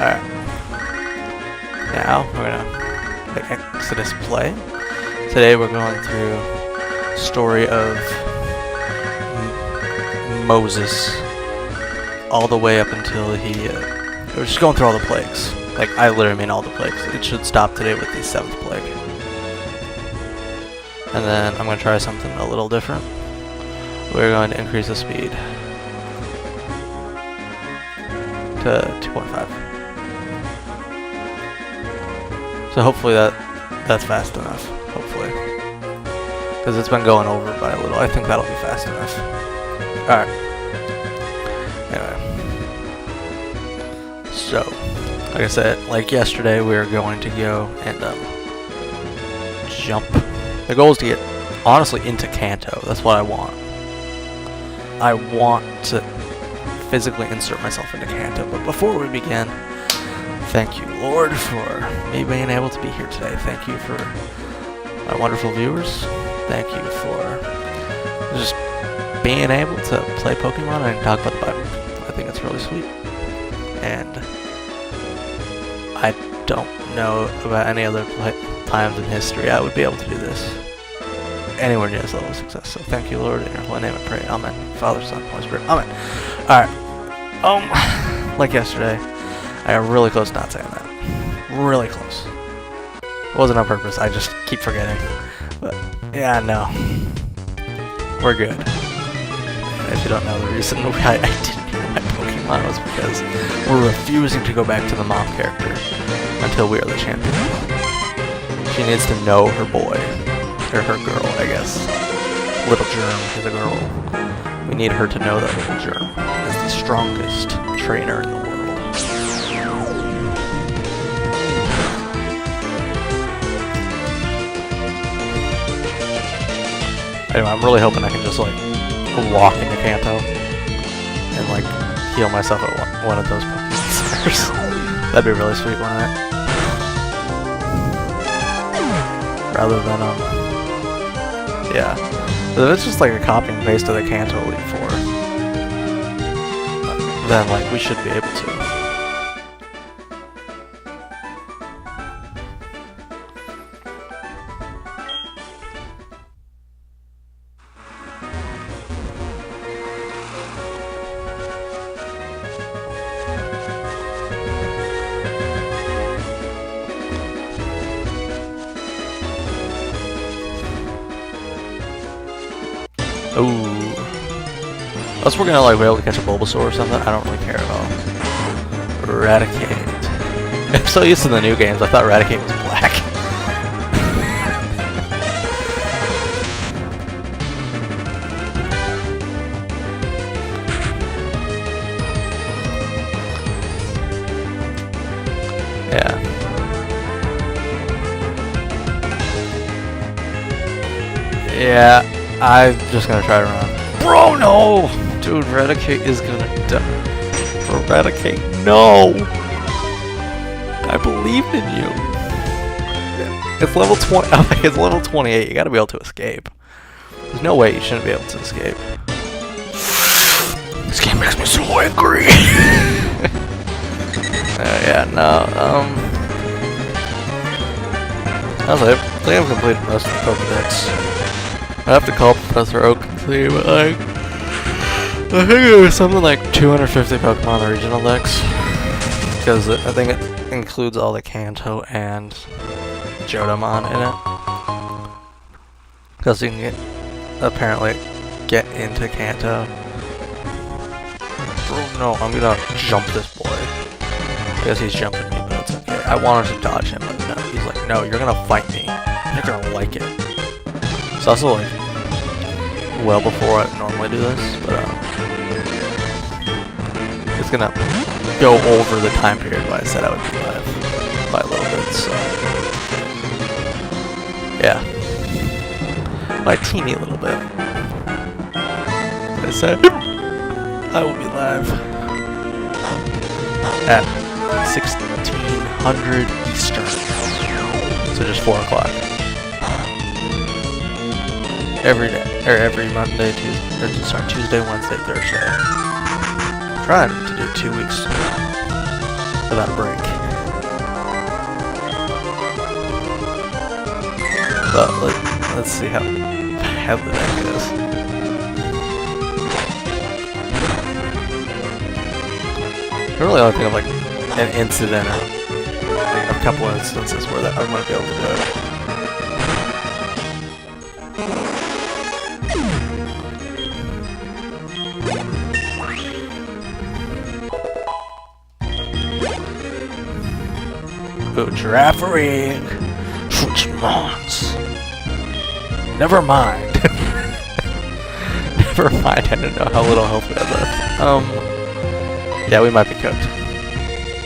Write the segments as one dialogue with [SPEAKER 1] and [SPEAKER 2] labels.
[SPEAKER 1] Alright. Now, we're gonna make Exodus play. Today we're going through story of Moses all the way up until we're just going through all the plagues. Like, I literally mean all the plagues. It should stop today with the 7th plague. And then I'm going to try something a little different. We're going to increase the speed to 2.5. So hopefully that's fast enough. Hopefully. Because it's been going over by a little. I think that'll be fast enough. Alright. Anyway. So, like I said, like yesterday, we were going to go and jump. The goal is to get, honestly, into Kanto. That's what I want. I want to physically insert myself into Kanto. But before we begin, thank you, Lord, for me being able to be here today. Thank you for my wonderful viewers. Thank you for just being able to play Pokemon and talk about the Bible. I think it's really sweet. And I don't know about any other times in history I would be able to do this anywhere near this level of success. So thank you, Lord, in your holy name I pray. Amen. Father, Son, Holy Spirit. Amen. Alright. Like yesterday, I got really close to not saying that. Really close. It wasn't on purpose, I just keep forgetting. But, yeah, no. We're good. And if you don't know the reason why I didn't hear my Pokemon was because we're refusing to go back to the mom character until we are the champion. She needs to know her boy. Or her girl, I guess. Little Germ is a girl. We need her to know that Little Germ is the strongest trainer in the world. Anyway, I'm really hoping I can just, like, walk into Kanto and, like, heal myself at one of those Pokemon centers. That'd be really sweet, wouldn't it? Rather than, yeah. But if it's just, like, a copy and paste of the Kanto Elite Four, then, like, we should be able to. Ooh. Unless we're gonna, like, be able to catch a Bulbasaur or something, I don't really care at all. Raticate. I'm so used to the new games, I thought Raticate was black. Yeah. Yeah. I'm just gonna try to run. Bro, no! Dude, Raticate is gonna die. Raticate, no! I believed in you. It's level 20. It's level 28. You gotta be able to escape. There's no way you shouldn't be able to escape. This game makes me so angry. Yeah, no. That's it. I think I've completed most of the Pokedex. I have to call Professor Oak and see, but like, I think it was something like 250 Pokemon in the regional dex, because I think it includes all the Kanto and Johtomon in it, because you can apparently get into Kanto. Bro, no, I'm gonna jump this boy. I guess he's jumping me, but it's okay. I wanted to dodge him, but no, he's like, no, you're gonna fight me. You're gonna like it. It's also like well before I normally do this, but it's gonna go over the time period where I said I would be live by a little bit, so yeah, by a teeny little bit. I said I will be live at 1600 Eastern, so just 4 o'clock. Every day, or every Monday, Tuesday, Wednesday, Thursday. I'm trying to do 2 weeks. without a break. But let's see how heavily that goes. I really only think of like an incident or like a couple of instances where that I'm gonna be able to do it. Ooh, giraffe ring! Switch mons! Never mind. Never mind, I don't know how little health we have left. Yeah, we might be cooked.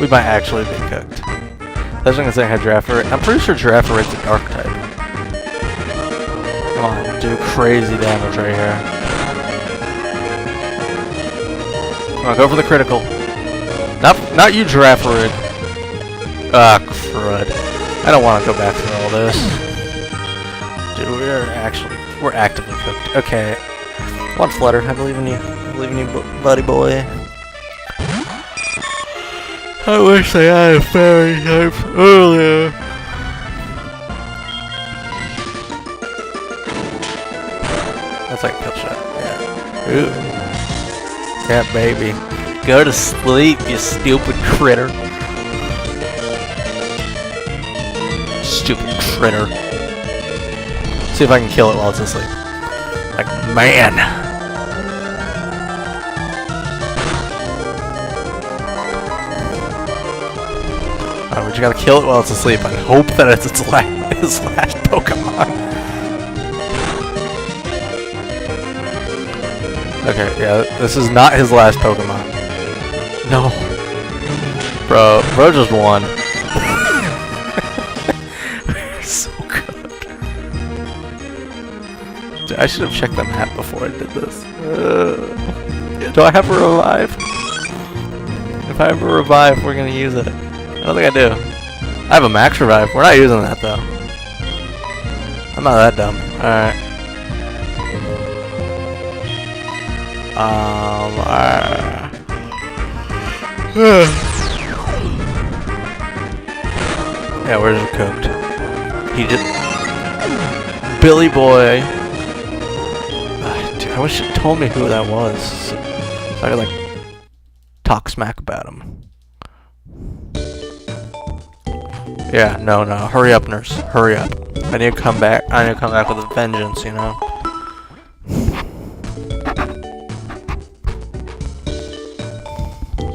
[SPEAKER 1] We might actually be cooked. That's what I'm saying, giraffe ring. I'm pretty sure giraffe ring's a dark type. Come on, do crazy damage right here. Come on, go for the critical. Not you, giraffe ring. Ah, crud. I don't want to go back through all this. Dude, we're actively cooked. Okay. One flutter. I believe in you. I believe in you, buddy boy. I wish they had a fairy type earlier. That's like a kill shot. Yeah. Ooh. Yeah, baby. Go to sleep, you stupid critter. Stupid critter. See if I can kill it while it's asleep. Like, man. But you gotta kill it while it's asleep and hope that it's his last Pokemon. Okay, yeah, this is not his last Pokemon. No. Bro just won. So good. Dude, I should have checked the map before I did this. Do I have a revive? If I have a revive, we're gonna use it. I don't think I do. I have a max revive. We're not using that though. I'm not that dumb. Alright. Yeah, we're just cooked. He did. Billy Boy. Dude, I wish you told me who that was. So I could like talk smack about him. Yeah, no. Hurry up, nurse. Hurry up. I need to come back. I need to come back with a vengeance, you know.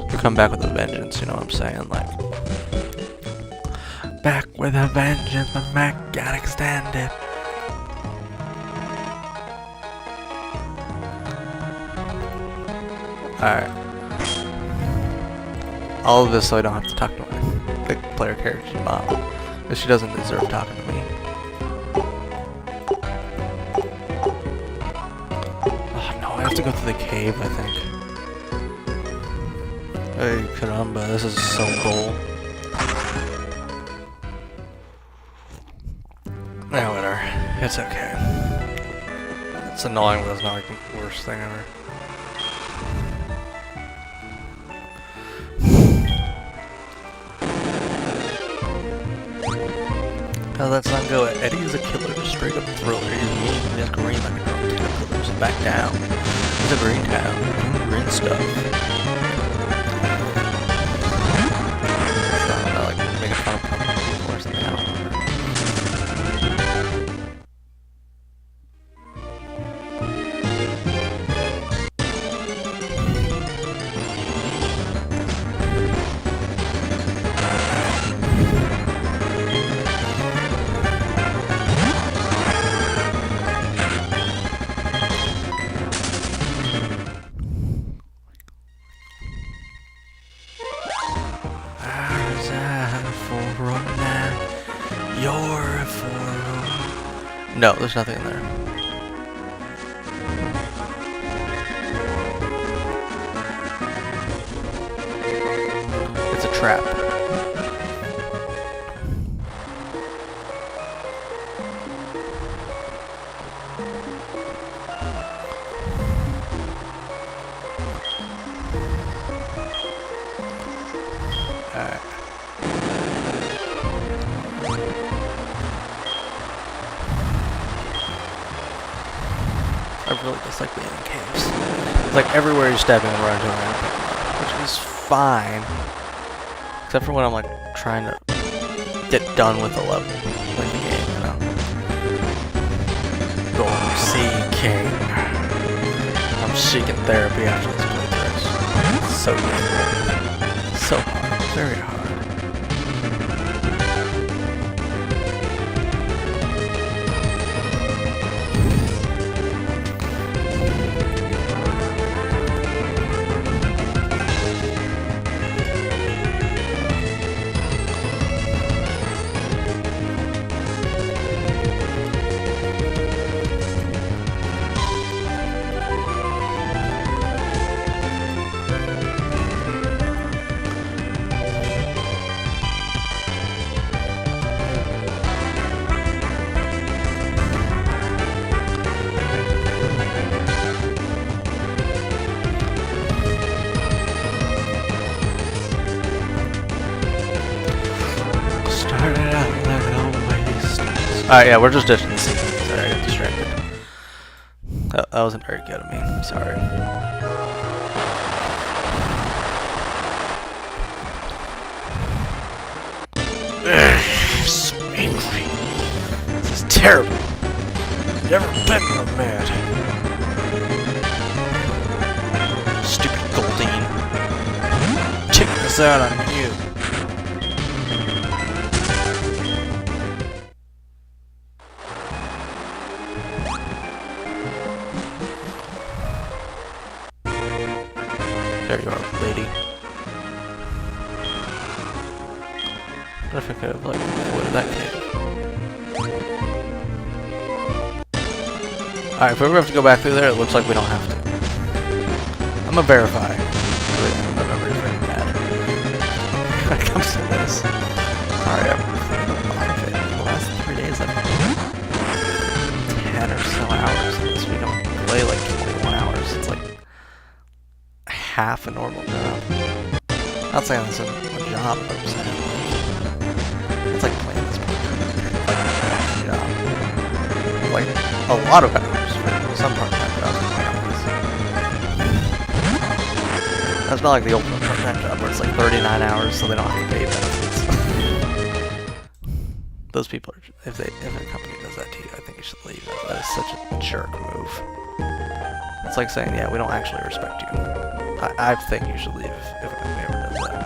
[SPEAKER 1] You come back with a vengeance, you know what I'm saying? Like, back with a vengeance, my Mac got extended. Alright. All of this so I don't have to talk to my big player character's mom. Because she doesn't deserve talking to me. Oh no, I have to go through the cave, I think. Hey, caramba, this is so cool. Yeah, whatever. It's okay. It's annoying, but it's not like the worst thing ever. How did that song go? Eddie is a killer, straight up thriller. He's mean, he's green like a drum. Killers back down. He's a green town. Green stuff. So, I like making fun of Pokemon or something. I don't know. No, there's nothing in there. It's a trap. Alright. I really dislike being in caves. It's like everywhere you're stepping and running around, which is fine. Except for when I'm like trying to get done with the level, like the game, you know. Go see King. I'm seeking therapy after this playthrough. It's so good. So hard. Very hard. Alright, yeah, we're just ditching the scene. Sorry, I got distracted. That wasn't very good of me. Sorry. So angry. This is terrible. Never been more mad. Stupid Goldine. Taking this out on you. There you are, lady. What if I could have, like, avoided that cave? Alright, if we ever have to go back through there, it looks like we don't have to. I'm gonna verify. My memory's very bad. When it comes to this. Sorry, I've played a lot of it. The last 3 days, I've played 10 or so hours of this. We don't play like 21 hours. It's like half a normal job. Not saying this isn't a job, but I'm saying it's like playing this part like a job. Like a lot of hours for some part-time jobs. That's not like the ultimate part-time job where it's like 39 hours so they don't have to pay benefits. Those people are, if a company does that to you, I think you should leave. That is such a jerk move. It's like saying, yeah, we don't actually respect you. I think you should leave if a company ever does that.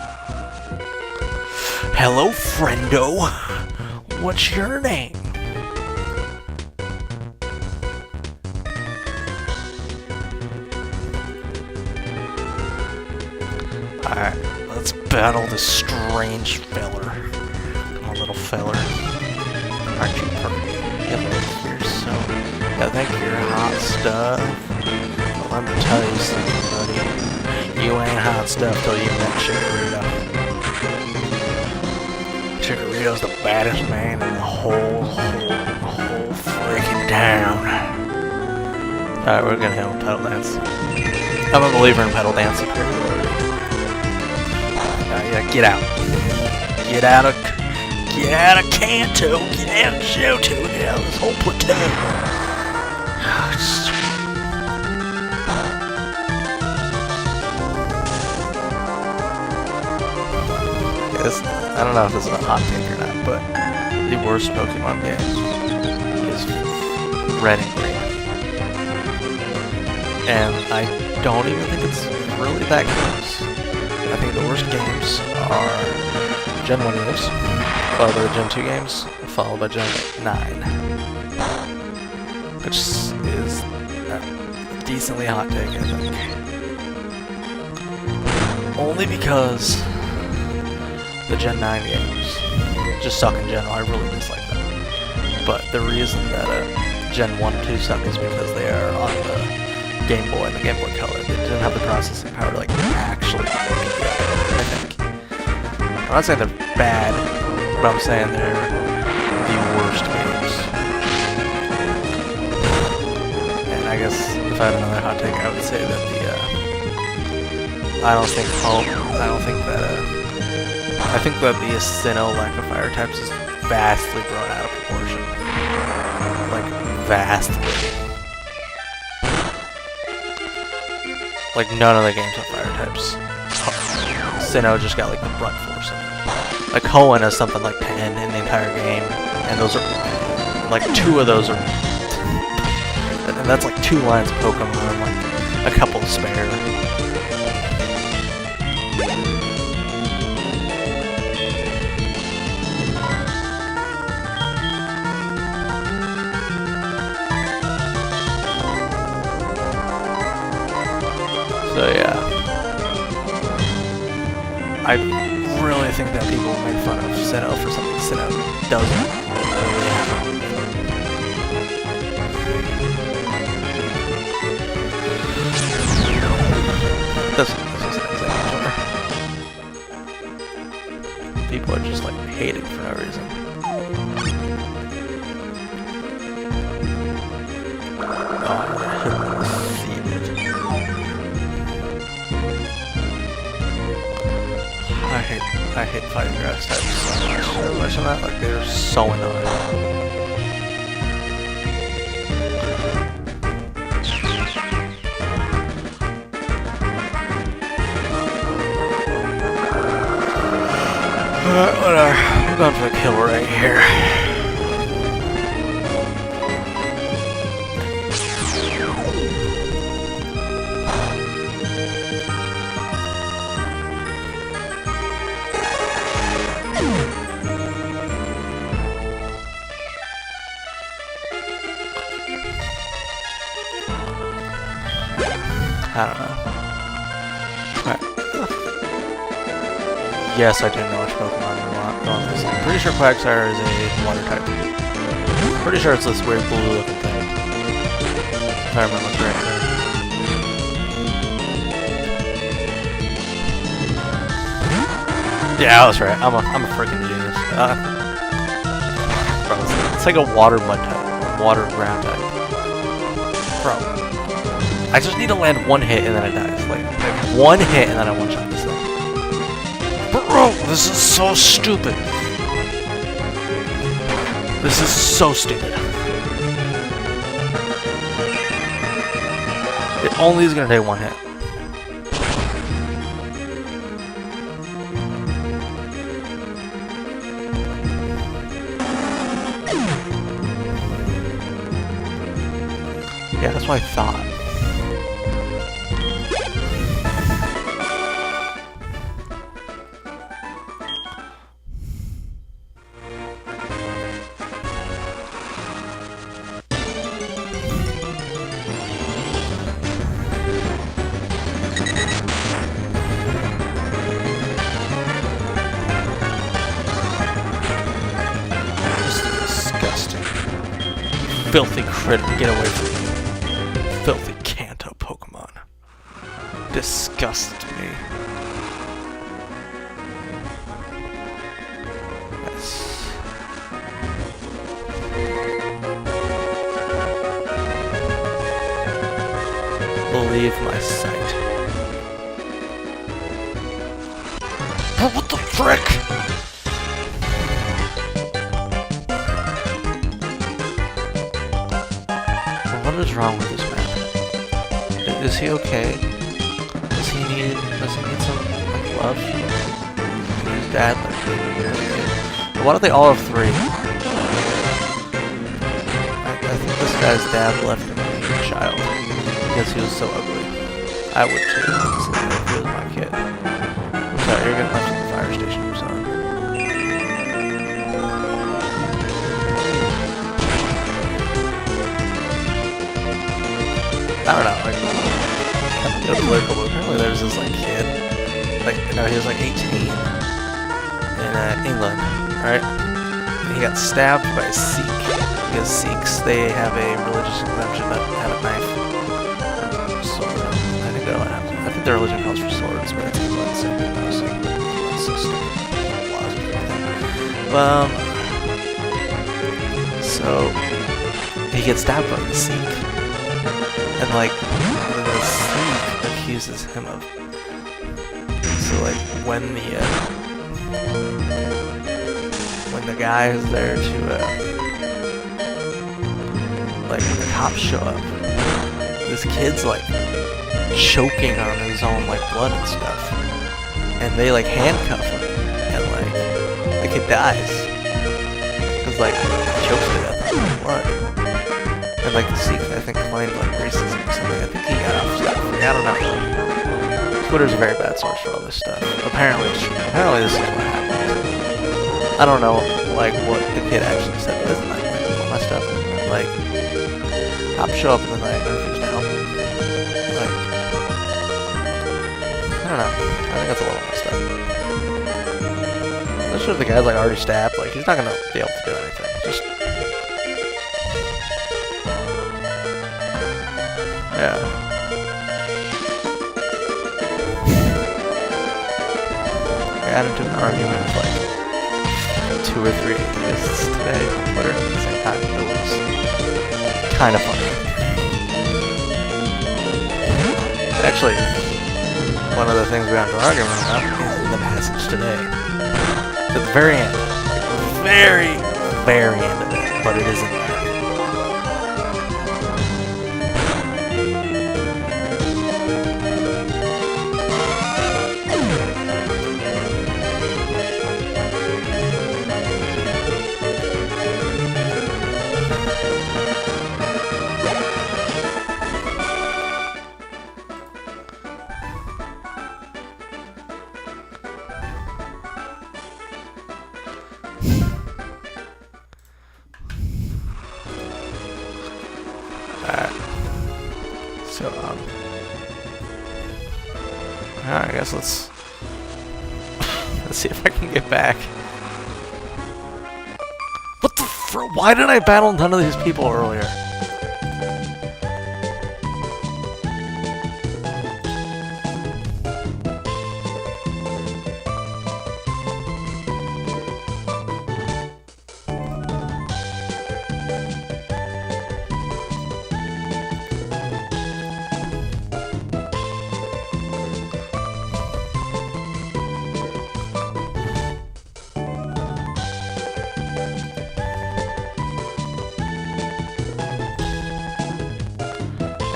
[SPEAKER 1] Hello, friendo. What's your name? Alright, let's battle this strange feller. Come on, little feller. Aren't you pretty? You're so... Yeah, thank you, you're hot stuff. Well, let me tell you something, buddy. You ain't hot stuff till you met Chikorito. Chikorito's the baddest man in the whole freaking town. Alright, we're gonna have a pedal dance. I'm a believer in pedal dance superiority. Yeah, get out. Get out of Kanto. Get out of Johto. Get out of this whole platoon. I don't know if this is a hot take or not, but the worst Pokemon game is Red and Green. And I don't even think it's really that close. I think the worst games are Gen 1 games, followed by Gen 2 games, followed by Gen 9. Which is a decently hot take, I think. Only because the Gen 9 games just suck in general. I really dislike them. But the reason that Gen 1 and 2 suck is because they are on the Game Boy and the Game Boy Color. They didn't have the processing power to like actually make it good, I think. I'm not saying they're bad, but I'm saying they're the worst games. And I guess if I had another hot take, I would say that I don't think that I think that the Sinnoh lack of fire types is vastly grown out of proportion. Like, vastly. Like, none of the games have fire types. Sinnoh just got, like, the brunt force of it. Like, Hoenn has something like 10 in the entire game, and those are, like, 2 of those are, and that's like 2 lines of Pokemon, like, a couple to spare. So yeah, I really think that people will make fun of Sinnoh for something Sinnoh doesn't really have. This is people are just like hating for no reason. I hate fighting grass types so much of that, like they're so annoying. Whatever, we're going for the kill right here. I don't know. Right. Yes, I do know which Pokemon I want. I'm pretty sure Quagsire is a water type. Pretty sure it's this weird blue looking thing. If I remember correctly. Yeah, I was right. I'm a freaking genius. Bro, it's like a water mud type. Water ground type. Bro. I just need to land 1 hit and then it dies. Like 1 hit and then I one-shot this thing. Bro, this is so stupid. This is so stupid. It only is gonna take 1 hit. Yeah, that's what I thought. Filthy critter, get away from me. Filthy Kanto Pokemon. Disgust me. Yes. Believe my sight. Oh, what the frick? What is wrong with this man? Is he okay? Does he need some like, love? His dad like why don't they all have 3? I think this guy's dad left him as a child because he was so ugly. I would too, honestly, if he was my kid. So you're getting left at the fire station, I'm sorry. I don't know, like, I'm political, but apparently there's this, like, kid, like, you know, he was, like, 18 in England, right? And he got stabbed by a Sikh, because Sikhs, they have a religious exemption that have a knife, or sword. I think they're allowed to have, I think their religion calls for swords, but it's England, so who knows, it's so stupid, laws and everything. So, he gets stabbed by the Sikh. And like, the Sikh accuses him of. So like, when the when the guy is there to, like, when the cops show up, this kid's, like, choking on his own, like, blood and stuff. And they, like, handcuff him. And, like, the kid dies. Because, like, he chokes to death on his blood. And, like, the Sikh, I think, claimed, like, racism or something. I think he got off scot-free. I don't know. Twitter's a very bad source for all this stuff. Apparently it's true. Apparently this is what happened. I don't know, like, what the kid actually said. But isn't that, like, all my stuff? Like, cops show up in the night and refuse to help him. Like, I don't know. I think that's a little messed up. Especially if the guy's, like, already stabbed. Like, he's not gonna be able to do anything. Just... yeah. I got into an argument with, like, 2 or 3 atheists today on Twitter at the same time. It was kind of funny. Actually, one of the things we got into an argument about is in the passage today. At the very end. Very, very end of it. But it isn't there. So, alright, I guess let's see if I can get back. What the why did I battle none of these people earlier?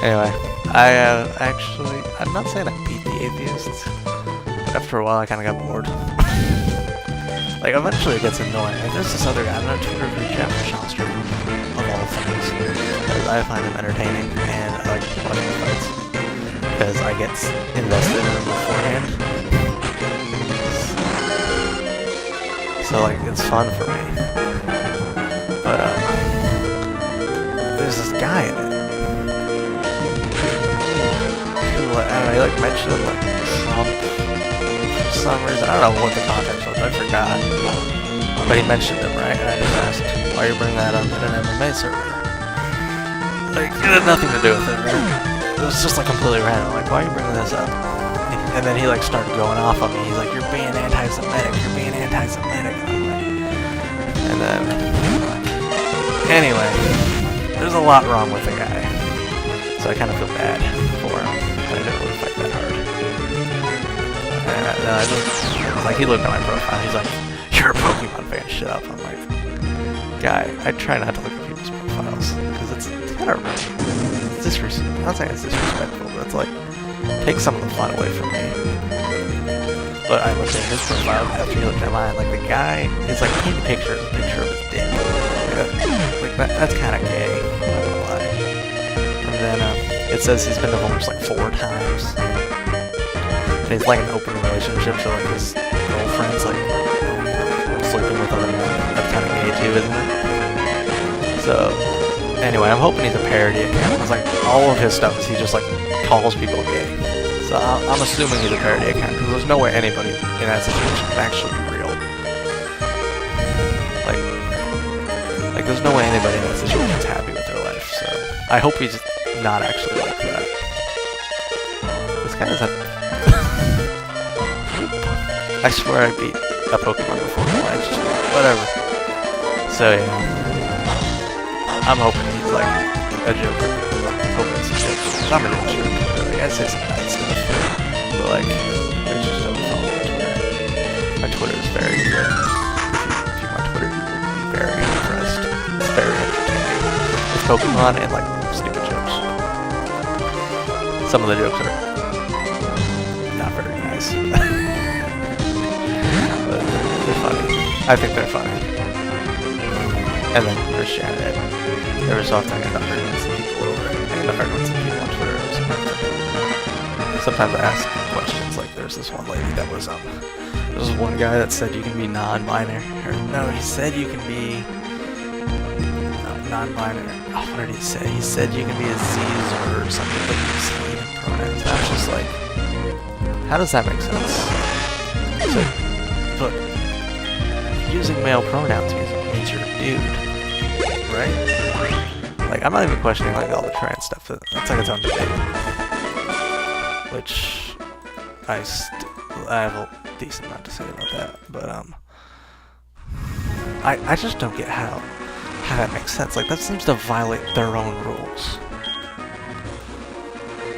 [SPEAKER 1] Anyway, I'm not saying I beat the atheists, but after a while I kind of got bored. Like, eventually it gets annoying. Like, there's this other guy, I'm not Twitter group chat for Shonstra, of all things, because I find him entertaining, and I like watching the fights, because I get invested in them beforehand. So, like, it's fun for me. But, there's this guy in it. I don't know, he like mentioned like Trump for some reason. I don't know what the context was, I forgot. But he mentioned him, right? And I just asked, why are you bringing that up in an MMA server? Like, it had nothing to do with it, right? It was just like completely random. Like, why are you bringing this up? And then he like started going off on me. He's like, you're being anti-Semitic, you're being anti-Semitic. And then, anyway, there's a lot wrong with the guy. So I kind of feel bad for him. I didn't really fight that hard. And then I just, like, he looked at my profile, he's like, you're a Pokemon fan, shut up. I'm like, guy, I try not to look at people's profiles, because it's kind of, it's disrespectful. I'm not saying it's disrespectful, but it's like, take some of the fun away from me. But I looked at his profile after he looked at mine, like, the guy is like, painting a picture of his dick. Like, that's kind of gay, I'm not gonna lie. And then, it says he's been divorced like 4 times. And he's like an open relationship, so like his girlfriend's like sleeping with other men. That's kind of gay too, isn't it? So, anyway, I'm hoping he's a parody account. Because like all of his stuff is he just like calls people gay. So I'm assuming he's a parody account, because there's no way anybody in that situation can actually be real. Like there's no way anybody in that situation is happy with their life. So I hope he's not actually like that. This guy is a... I swear I beat a Pokemon before, I just... whatever. So yeah. I'm hoping he's like a joker. I'm hoping it's a joke. I'm a real joke. Like, I say some bad stuff. But like, I just don't follow Twitter. My Twitter is very good. If you my Twitter, you will be very impressed. It's very entertaining. It's Pokemon and like stupid jokes. Some of the jokes are not very nice. But they're funny. I think they're funny. And then Christianity. There was often I end up arguing with some people over it. I end up arguing with some people on Twitter. Sometimes I ask questions, like there's this one lady that was, there was one guy that said you can be non-binary, or no, he said you can be non-binary. Oh, what did he say? He said you can be a Zer or something, but use he and pronouns. And I was just like, how does that make sense? So, but using male pronouns means you're a dude, right? Like, I'm not even questioning like all the trans stuff. That's like its own debate. Which I have a decent amount to say about that, but I just don't get how that makes sense. Like that seems to violate their own rules.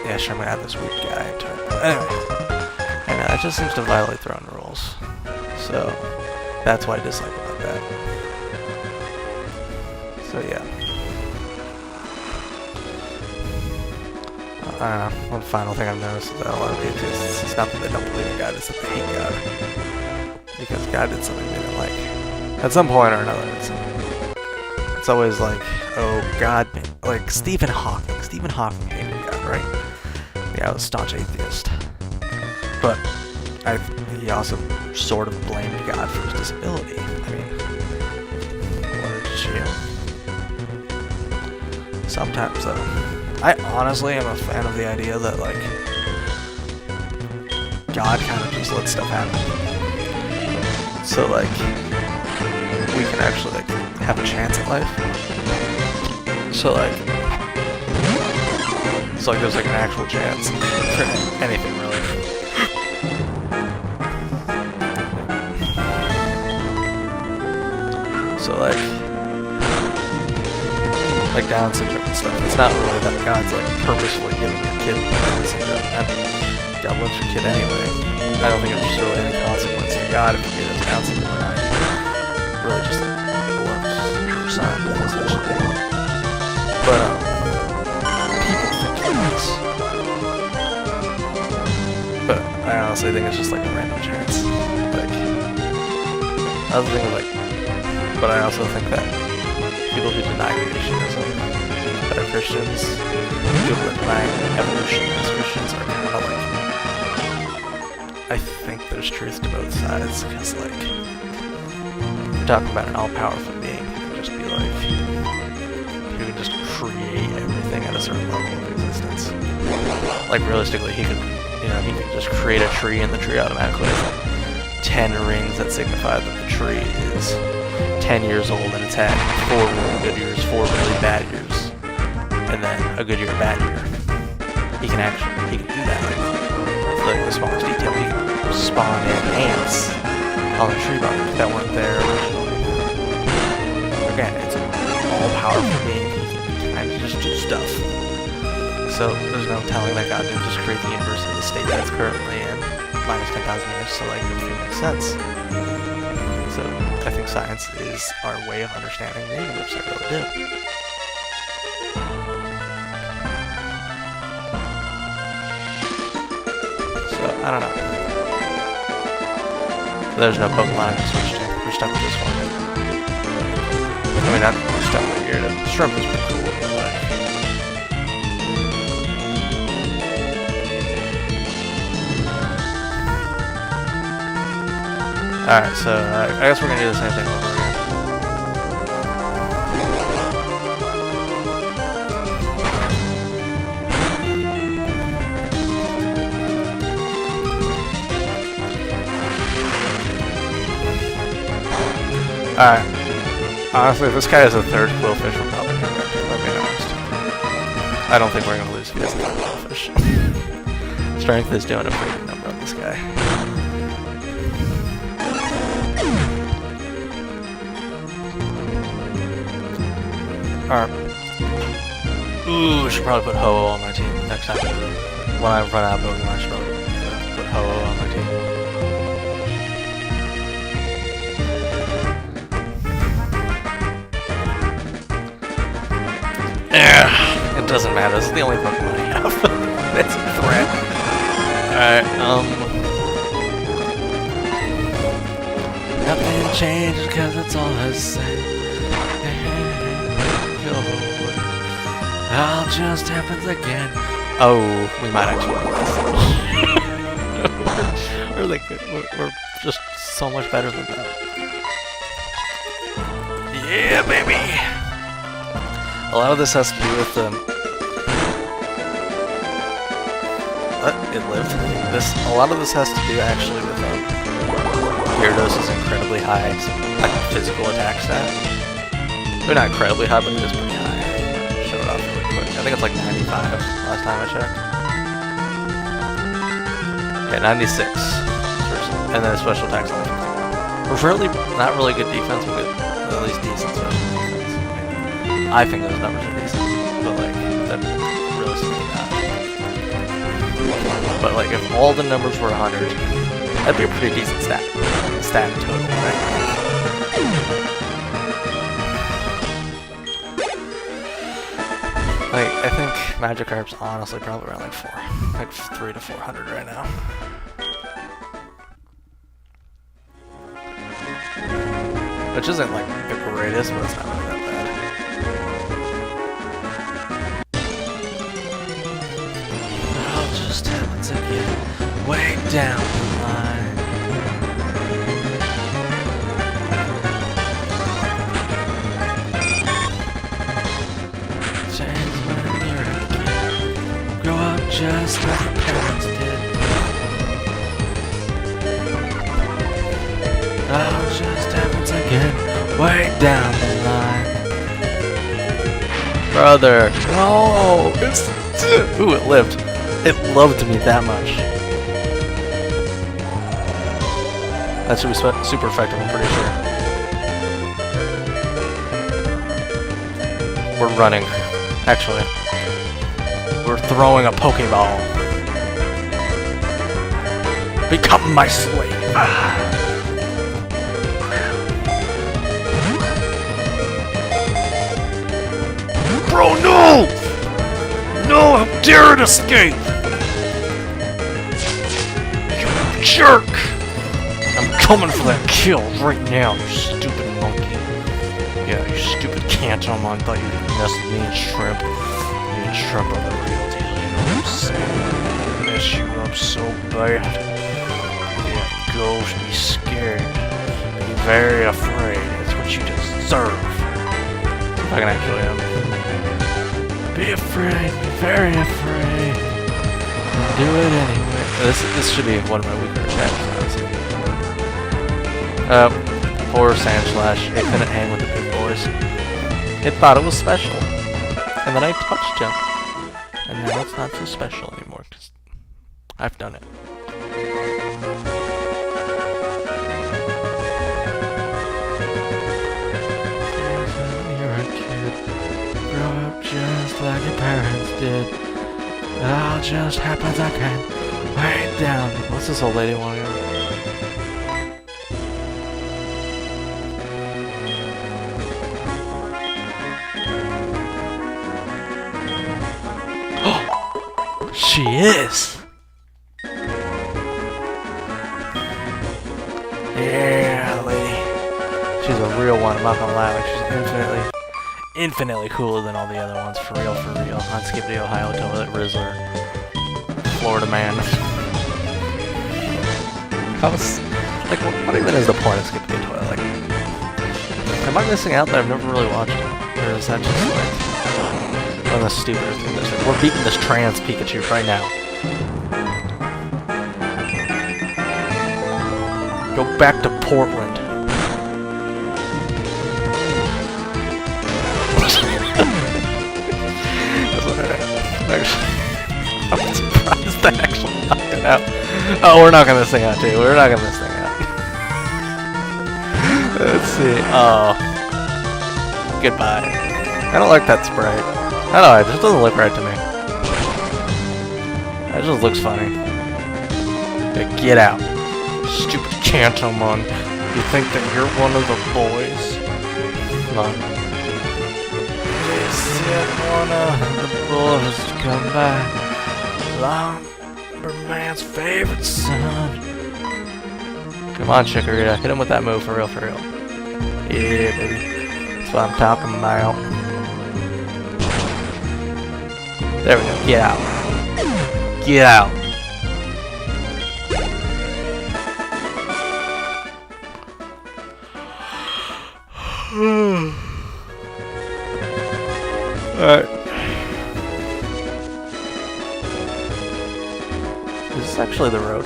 [SPEAKER 1] Yeah, sure, I'm gonna add this weird guy into it. But anyway, I know it just seems to violate their own rules. So that's what I dislike about that. So yeah. I don't know, one final thing I've noticed is that a lot of atheists, it's not that they don't believe in God, it's that they hate God. Because God did something they didn't like. At some point or another, it's always like, oh, God, like Stephen Hawking. Stephen Hawking hated God, right? Yeah, I was a staunch atheist. But he also sort of blamed God for his disability. I mean, what did you? Sometimes, though. I honestly am a fan of the idea that, like, God kind of just lets stuff happen. So, like, we can actually, like, have a chance at life. So, like, there's, like, an actual chance for anything, really. So, like Down syndrome and stuff. It's not really that God's like purposefully giving your kid Down syndrome. And God loves your kid anyway. I don't think there's really any consequence to God if your kid has Down syndrome or not. Really just loves your son, essentially. But people think it's. But I honestly think it's just like a random chance. Like other thing is like, but I also think that people who deny creationism that are Christians, people that deny evolution as Christians are kind of like, I think there's truth to both sides, because like, we're talking about an all-powerful being who can just be like, who can just create everything at a certain level of existence. Like realistically, he could just create a tree and the tree automatically has like 10 rings that signify that the tree is 10 years old and it's had 4 really good years, 4 really bad years, and then a good year, a bad year. He can do that. Like the smallest detail, he can spawn in ants on the tree bark that weren't there originally. Again, it's an all-powerful being. He can kind of just do stuff. So there's no telling that God didn't just create the universe in the state that it's currently in, minus 10,000 years. So like everything makes sense. So I think science is our way of understanding the universe. I really do. So I don't know. There's no Pokemon I can switch to. We're stuck with this one. I mean, not stuck with here. The shrimp is pretty cool. Alright, so I guess we're gonna do the same thing over again. Alright. Honestly, if this guy has a third quillfish, we're probably gonna wreck it, let me be honest. I don't think we're gonna lose if he has a third quillfish. Strength is doing a pretty good number on this guy. Alright. Ooh, I should probably put Ho-Oh on my team next time. When I run out of Pokemon, I should probably put Ho-Oh on my team. doesn't matter. This is the only Pokemon I have. That's a threat. Alright, nothing changes because it's all the same. All just happens again. Oh, we might actually win this. We're like, we're just so much better than that. Yeah, baby! A lot of this has to do with it lived. A lot of this has to do actually with Gyarados' incredibly high physical attack stat. They're not incredibly high, but it is pretty high. Show it off really quick. I think it's like 95 last time I checked. Yeah, 96. And then special attacks only. We're really not really good defense, but at least decent special defense. I think those numbers are decent, but like they're realistically not. But like if all the numbers were 100, that'd be a pretty decent stat total, right? Like I think Magikarp's honestly probably around like 300 to 400 right now. Which isn't like the greatest, but it's not really that bad. It all just happens again, way down the line. Change when you're a kid, grow up just like your parents did. It all just happens again, way down the line. Brother, no! Ooh, it lived. It loved me that much. That should be super effective, I'm pretty sure. We're running. Actually. We're throwing a Pokeball. Become my slave. Bro, no! No, how dare it escape! You jerk! I'm coming for that kill right now, you stupid monkey. Yeah, you stupid Kantomon thought you could mess with me and Shrimp. Me and Shrimp are the real deal, you know what I'm saying? I mess you up so bad. Yeah, go be scared. Be very afraid. That's what you deserve. I can actually be afraid, be very afraid. Do it anyway. This should be one of my weaker attacks, honestly. Poor Sandslash. It couldn't hang with the big boys. It thought it was special. And then I touched him. And now it's not so special anymore, because I've done it. You're a kid. Grow up just like your parents did. It all just happens again. Way down. What's this old lady wanting? She is! Yeah, lady. She's a real one, I'm not gonna lie. Like, she's infinitely cooler than all the other ones, for real, for real. On Skippy, Ohio, Toilet, Rizzler, Florida Man. Like, what even is the point of Skippy Toilet? Like, am I missing out that I've never really watched it? Or is that just like one of the stupidest things? Like, we're beating this trans Pikachu right now. Go back to Portland. I'm surprised that actually knocked it out. Oh, we're knocking this thing out too. We're knocking this thing out. Let's see. Oh. Goodbye. I don't like that sprite. I don't know, it just doesn't look right to me. That just looks funny. Yeah, get out. Stupid Kantomon. You think that you're one of the boys? Come on. Yes. said one of the boys to come by. Lumberman's favorite son. Come on, Chikorita. Hit him with that move for real, for real. Yeah, baby. That's what I'm talking about. There we go. Get out. Get out. Alright. Is this actually the road?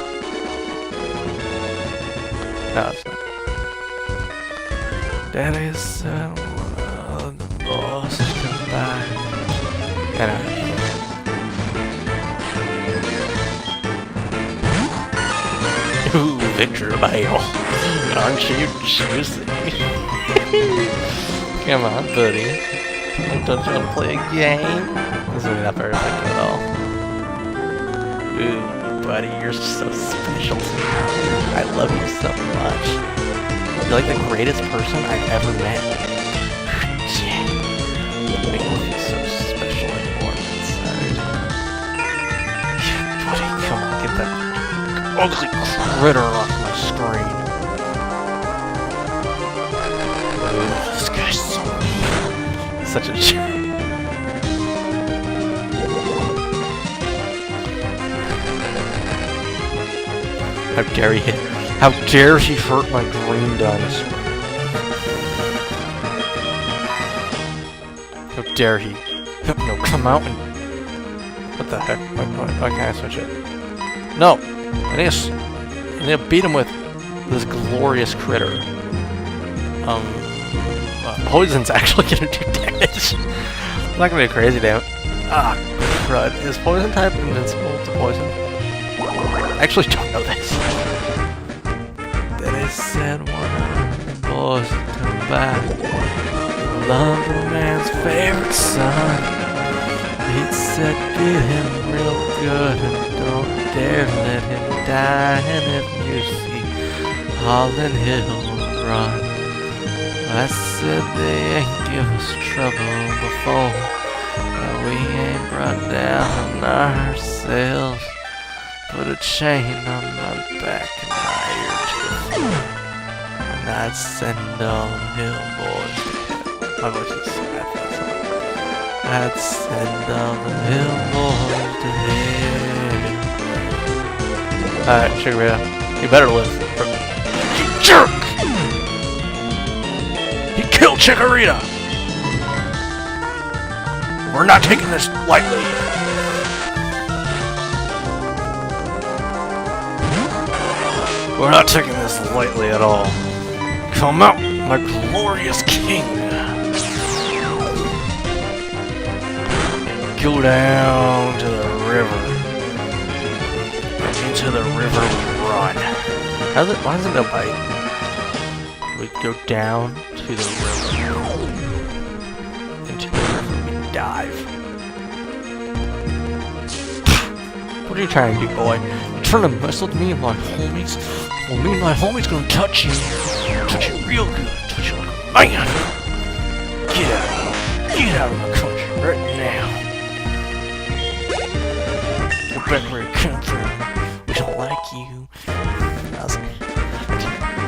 [SPEAKER 1] No, it's not. Daddy said one of the boss is coming by. I know. Ooh, Victor Bale. Aren't you juicy? Come on, buddy. Don't you want to play a game? This is not very effective at all. Ooh, buddy, you're so special to me. I love you so much. You're like the greatest person I've ever met. Yeah. You make me feel so special and warm inside. Buddy, come on, get that ugly critter off my screen. Ooh, this guy's so mean. He's such a jerk. How dare he hit? How dare he hurt my green dinosaur? How dare he? No, come out and... What the heck? Why can't I switch it? No! I need to beat him with this glorious critter. Poison's actually gonna do damage. I'm not gonna be crazy damage. Ah, crud. Is poison type invincible to poison? I actually don't know this. Then it said one of the boys to come back. Lumberman's favorite son. He said beat him real good and don't dare let him die. And if you see Holland Hill run, I said they ain't give us trouble before. And we ain't brought down ourselves. Put a chain on my back and my ear to the floor. And I'd send all the hill boys to hell. My voice is so bad for that song. I'd send all the hill boys to hell. Alright, Chikorita, you better live. You jerk! He killed Chikorita! We're not taking this lightly. We're not taking this lightly at all. Come out, my glorious king! Go down to the river. And into the river we run. Why does it no bite? We go down to the river. Into the river we dive. What are you trying to do, boy? You trying to mess with me and my homies? Well, me and my homies gonna touch you. Touch you real good. Touch you like a man. Get out. Get out of my country right now. Go back where you come from. We don't like you.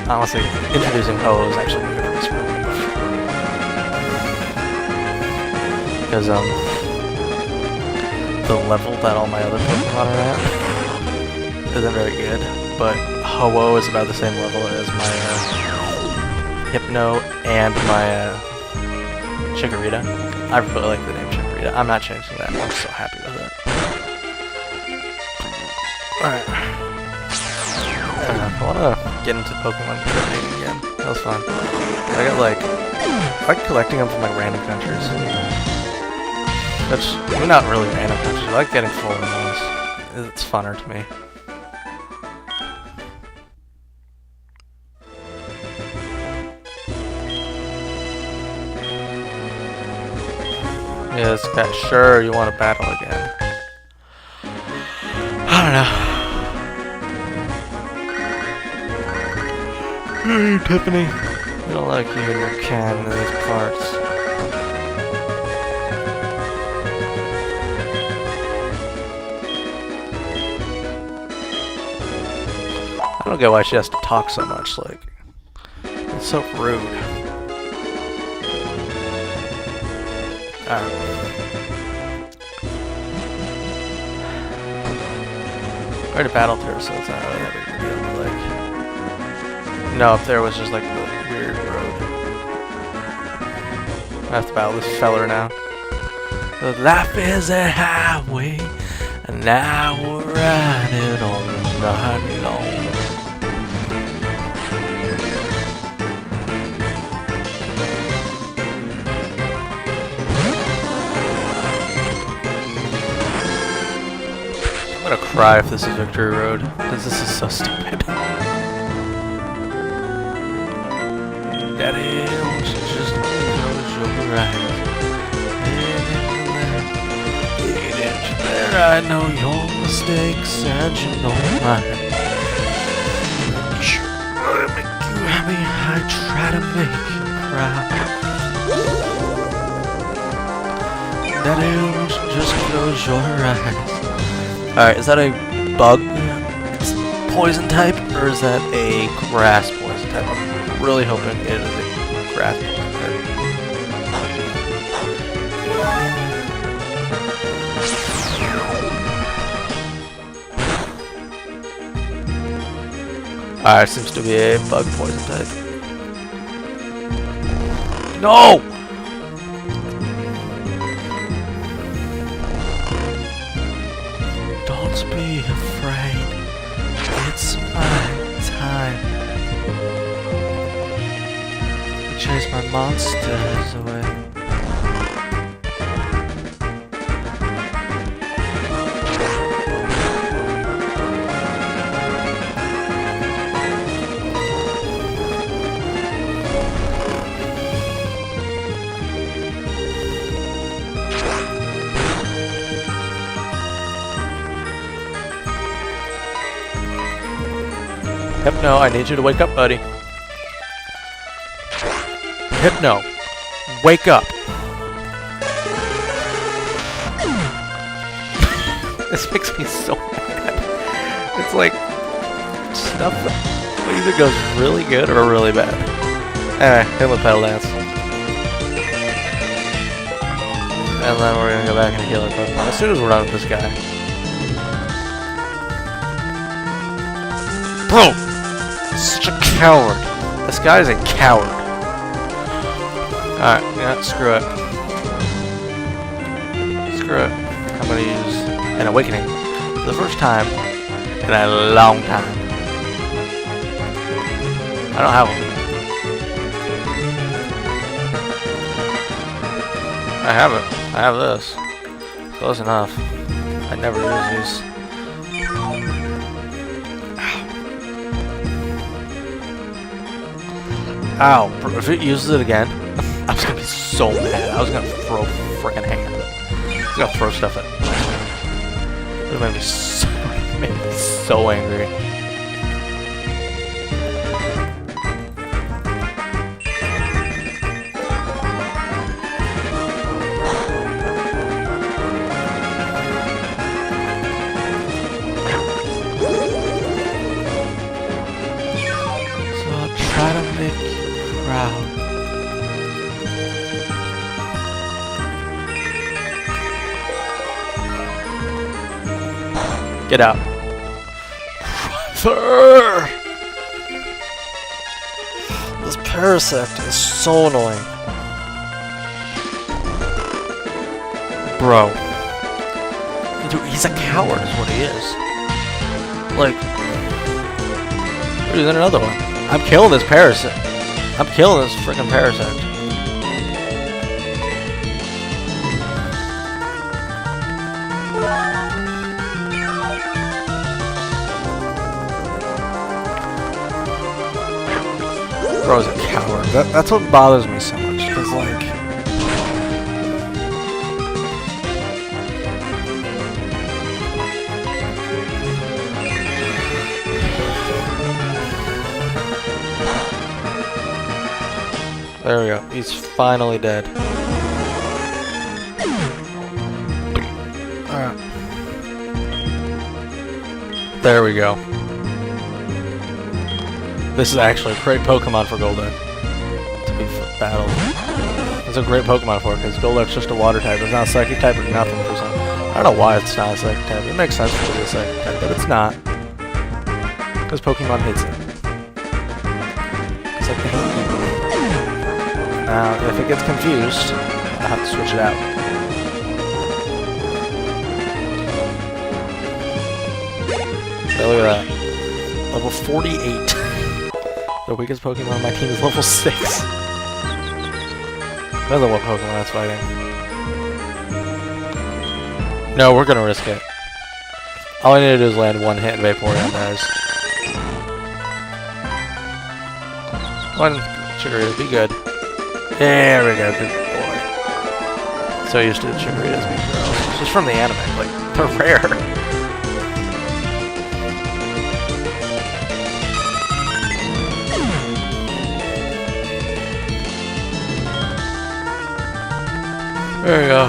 [SPEAKER 1] Honestly, introducing Ho is actually a good response. Because, the level that all my other Pokemon are at isn't very good, but Ho-Oh is about the same level as my Hypno and my Chikorita. I really like the name Chikorita. I'm not changing that. I'm so happy with it. Alright. I wanna get into Pokemon collecting again. That was fun. I like collecting them from like random countries. That's not really random countries. I like getting full ones. It's funner to me. Yes, Cat, sure, you want to battle again. I don't know. Hey, Tiffany. We don't like you and your can in these parts. I don't get why she has to talk so much, like, it's so rude. Alright. I already battled her, so it's not really that big of a deal, but, like... No, up there was just, like, the weird road. I have to battle this feller now. So life is a highway, and now we're riding on the night long. I'm gonna cry if this is Victory Road, because this is so stupid. Daddy, won't you just close your eyes? I know your mistakes and you know mine. Try to make you happy, I try to make you cry. Daddy, won't you just close your eyes? Alright, is that a bug poison type, or is that a grass poison type? I'm really hoping it is a grass poison type. Alright, seems to be a bug poison type. No! Don't be afraid. It's my time. Chase my monsters away. Hypno, I need you to wake up, buddy. Hypno, wake up. This makes me so mad. It's like stuff that either goes really good or really bad. Anyway, hit with pedal dance. And then we're gonna go back and heal our Pokemon as soon as we're done with this guy. Bro! Such a coward. This guy's a coward. Alright, yeah, screw it. Screw it. I'm gonna use an awakening for the first time in a long time. I don't have one. I have it. I have this. Close enough. I never use these. Ow, if it uses it again, I was gonna be so mad. I was gonna throw a frickin' hand. I was gonna throw stuff at it. It made me so angry. So I'll try to make you proud. Get out. Brother! This Parasect is so annoying. Bro. Dude, he's a coward is what he is. Like, there's another one. I'm killing this Parasect. I'm killing this freaking Parasect. Bro's a coward. That's what bothers me so much. Cause like, there we go. He's finally dead. Alright. There we go. This is actually a great Pokemon for Golduck to be battled. It's a great Pokemon for it because Golduck's just a water type. It's not a psychic type or nothing for some. I don't know why it's not a psychic type. It makes sense for it to be a psychic type, but it's not. Because Pokemon hates it. It's like the hate. Now, if it gets confused, I'll have to switch it out. Yeah, look at that. Level 48. The weakest Pokemon on my team is level 6. That's what Pokemon that's fighting. No, we're gonna risk it. All I need to do is land one hit and Vaporeon dies. One Chikorita, be good. There we go, good boy. So used to the Chikoritas being girls. It's just from the anime, like, they're rare. There we go.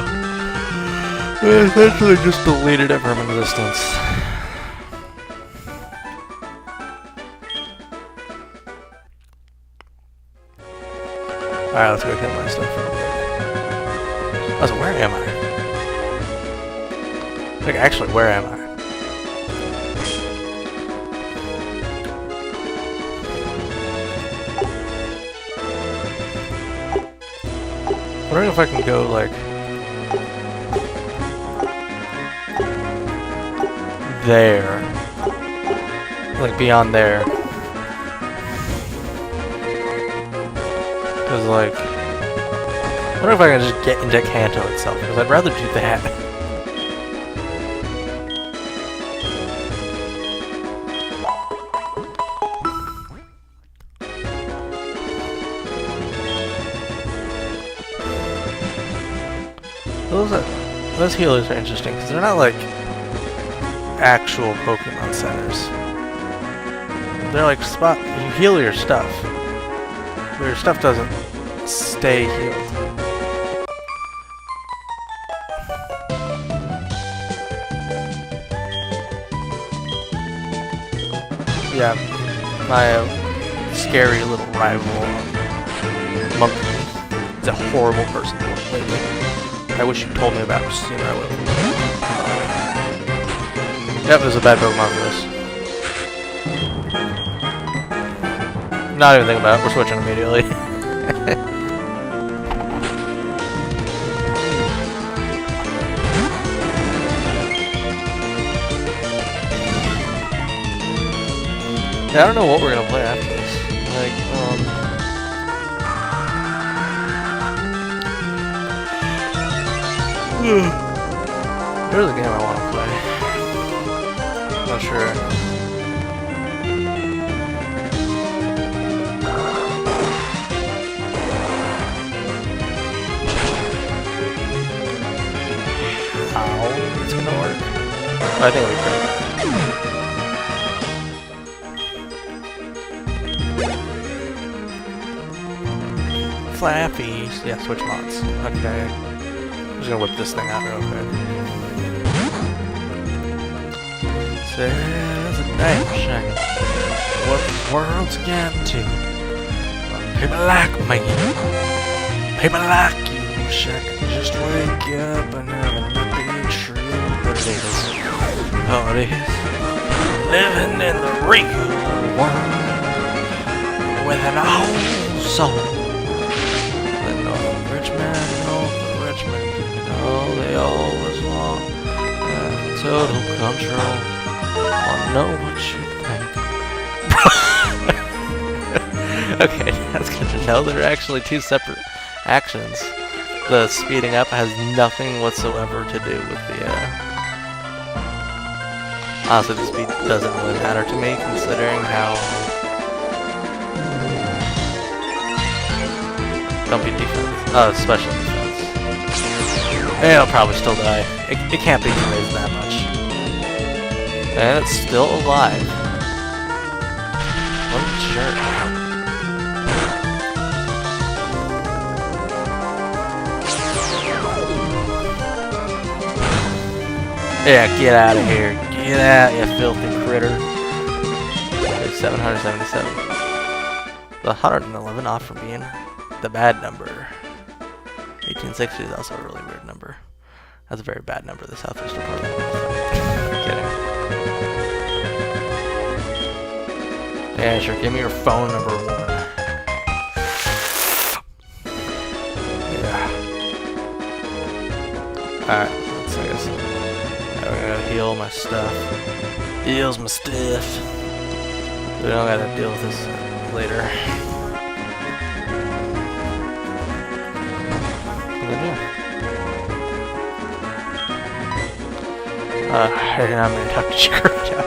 [SPEAKER 1] I essentially just deleted it from existence. Alright, let's go kill my stuff. Oh, so where am I? Like, actually, where am I? I'm wondering if I can go, like, there. Like, beyond there. Because, like, I wonder if I can just get into Kanto itself, because I'd rather do that. Those healers are interesting, because they're not, like, actual Pokemon centers. They're like you heal your stuff, but your stuff doesn't stay healed. Yeah, my scary little rival, Monkey, is a horrible person to work lately. I wish you told me about it sooner, I would. Yep, there's a bad Pokemon for this. Not even thinking about it, we're switching immediately. Yeah, I don't know what we're gonna play after this. Like, there's a game I want to play. Not sure. How it's gonna work? I think we could. Flappies. Yeah, switch mods. Okay. I'm just gonna whip this thing out real quick. There's a damn shame what the world's getting to. People like me, people like you, wish I could just wake up and have it not be true, but it is. Oh, it is. Living in the real world with an old soul. Let no rich man know the rich man, they always want total control. Wanna know what you think? Okay, that's good to know. They're actually two separate actions. The speeding up has nothing whatsoever to do with the, honestly, the speed doesn't really matter to me, considering how... Don't be defense. Special defense. It'll probably still die. It can't be raised that much. And it's still alive. What a jerk. Yeah, get out of here. Get out, you filthy critter. There's 777. The 111 off from being the bad number. 1860 is also a really weird number. That's a very bad number, the southeastern part of the world. Kidding. Yeah, sure, give me your phone number 1. Yeah. Alright, let's see this. Now we gotta heal my stuff. Heals my stuff. We don't gotta deal with this later. And I'm gonna talk to Johto.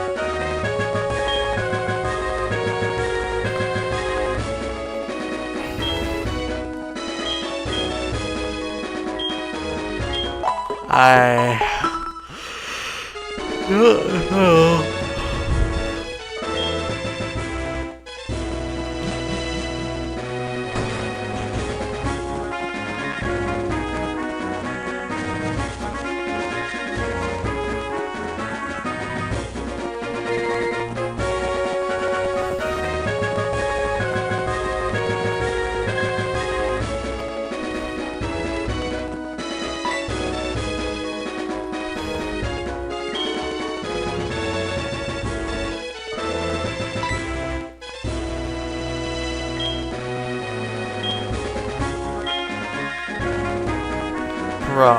[SPEAKER 1] Bro,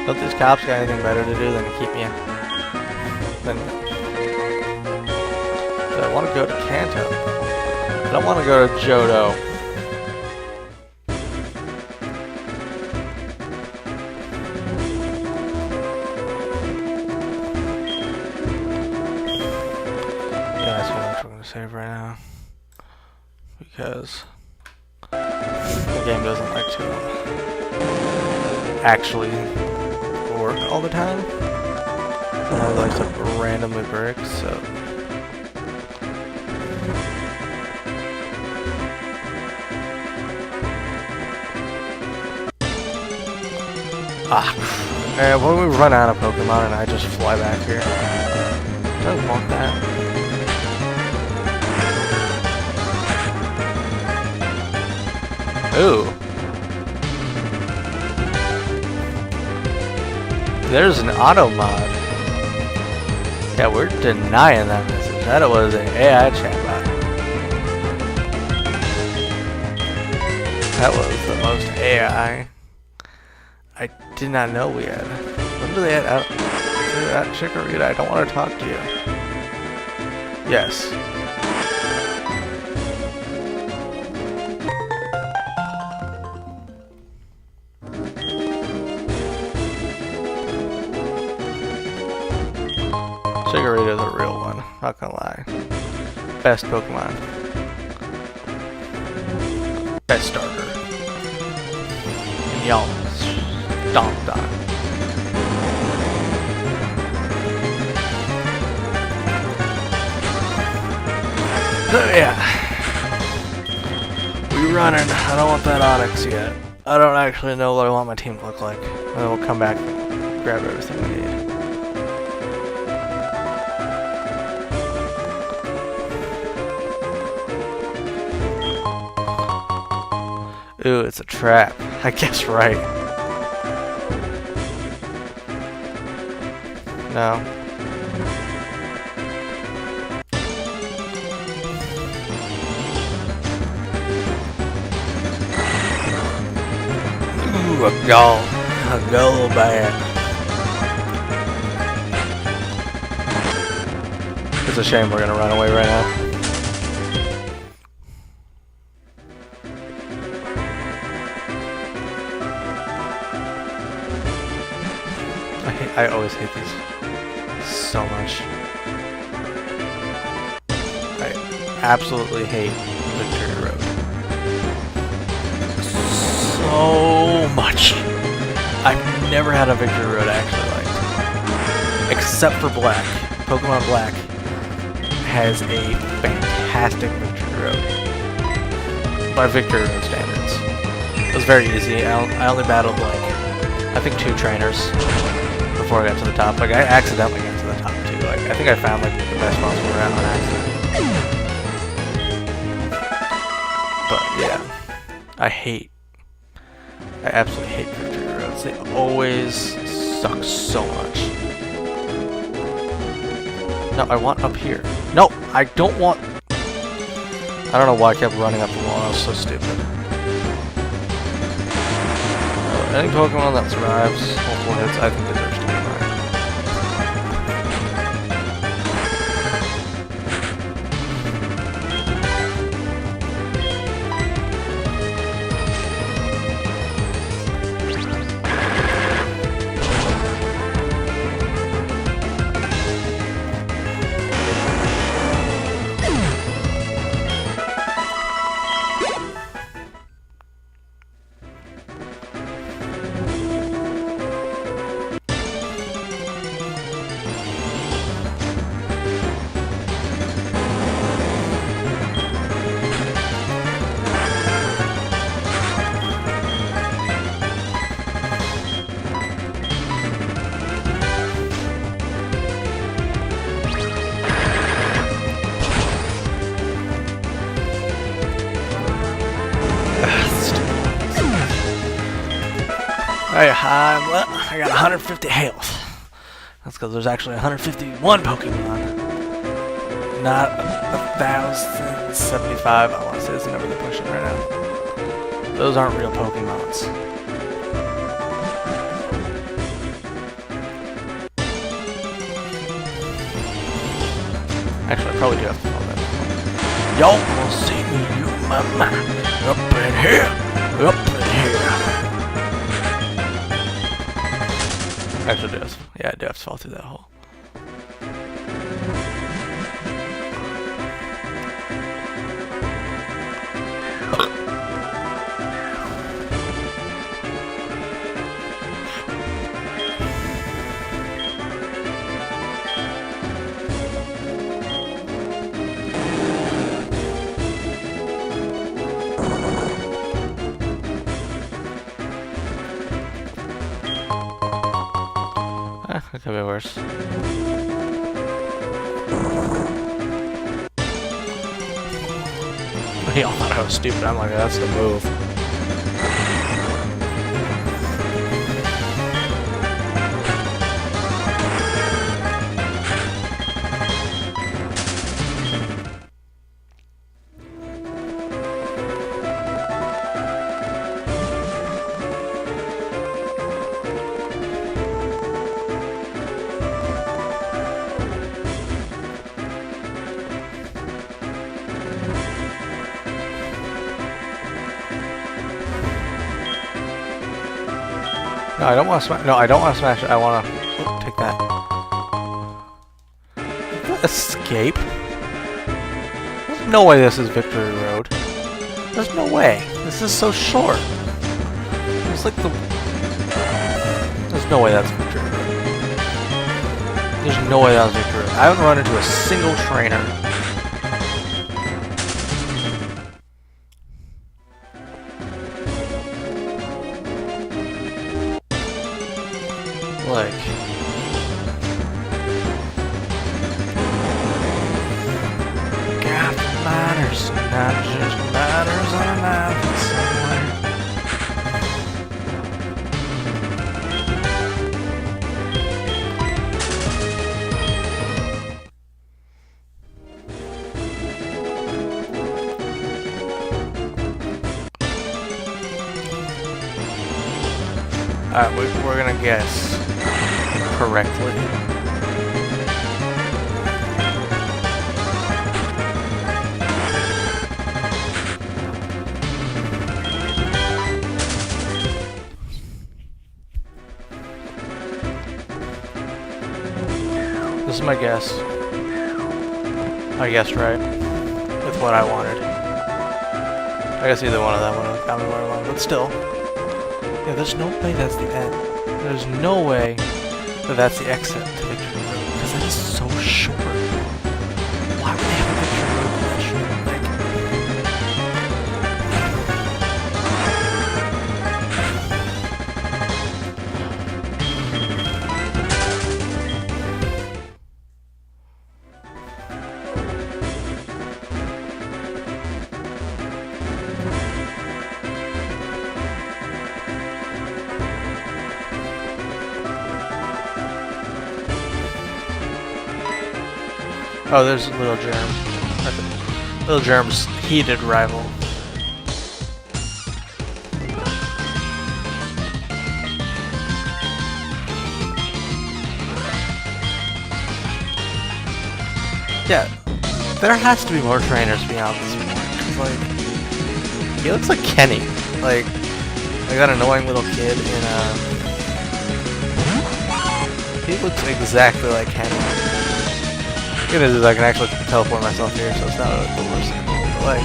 [SPEAKER 1] don't these cops got anything better to do than to keep me in? But I want to go to Kanto. I don't want to go to Johto. Yeah, that's what I'm going to save right now. Because the game doesn't like to actually work all the time. I like to randomly break, so. And when we run out of Pokemon and I just fly back here. I don't want that. Ooh. There's an auto mod. Yeah, we're denying that message. That was an AI chatbot. That was the most AI I did not know we had. When do they add that Chikorita? I don't want to talk to you. Yes. Chikorita's a real one, not gonna lie. Best Pokemon. Best starter. And y'all stomped on. So yeah. We running. I don't want that Onix yet. I don't actually know what I want my team to look like. And then we'll come back and grab everything we need. Ooh, it's a trap. I guess right. No. Ooh, a gull. A gull bat. It's a shame we're gonna run away right now. I always hate these so much. I absolutely hate Victory Road. So much. I've never had a Victory Road I actually liked. Except for Black. Pokemon Black has a fantastic Victory Road. By Victory Road standards. It was very easy. I only battled like, I think 2 trainers before I got to the top. Like, I accidentally got to the top too. Like, I think I found like the best possible route on accident. I absolutely hate victory roads. They always suck so much. No, I want up here. No, I don't want... I don't know why I kept running up the wall. I was so stupid. Any Pokemon that survives multiple hits, I think deserves to be mine. I got 150 health. That's because there's actually 151 Pokemon. Not 1,075. I want to say is the number they're pushing right now. Those aren't real Pokemons. Actually, I probably do have to follow that. Y'all gonna see me, you mama. Up in here. Up in here. Actually, I do have to fall through that hole. It could be worse. Y'all thought I was stupid. I'm like, that's the move. No, I don't want to smash. No, I don't want to smash it. I want to take that. Escape? There's no way this is Victory Road. There's no way. This is so short. It's like the... There's no way that's Victory Road. There's no way that was Victory Road. I haven't run into a single trainer. Like... Got matters, not just matters on a map somewhere. Alright, we're gonna guess correctly. This is my guess. I guessed right with what I wanted. I guess either one of them would have got me where I wanted, but still. Yeah, there's no way that's the end. There's no way that that's the exit to Victory Road, because that is so short. Why would they have a Victory Road that short? Oh, there's Little Germ. Little Germ's heated rival. Yeah, there has to be more trainers beyond this one. 'Cause, like, he looks like Kenny. Like that annoying little kid in he looks exactly like Kenny. Good news is I can actually teleport myself here, so it's not really the worst thing. But like,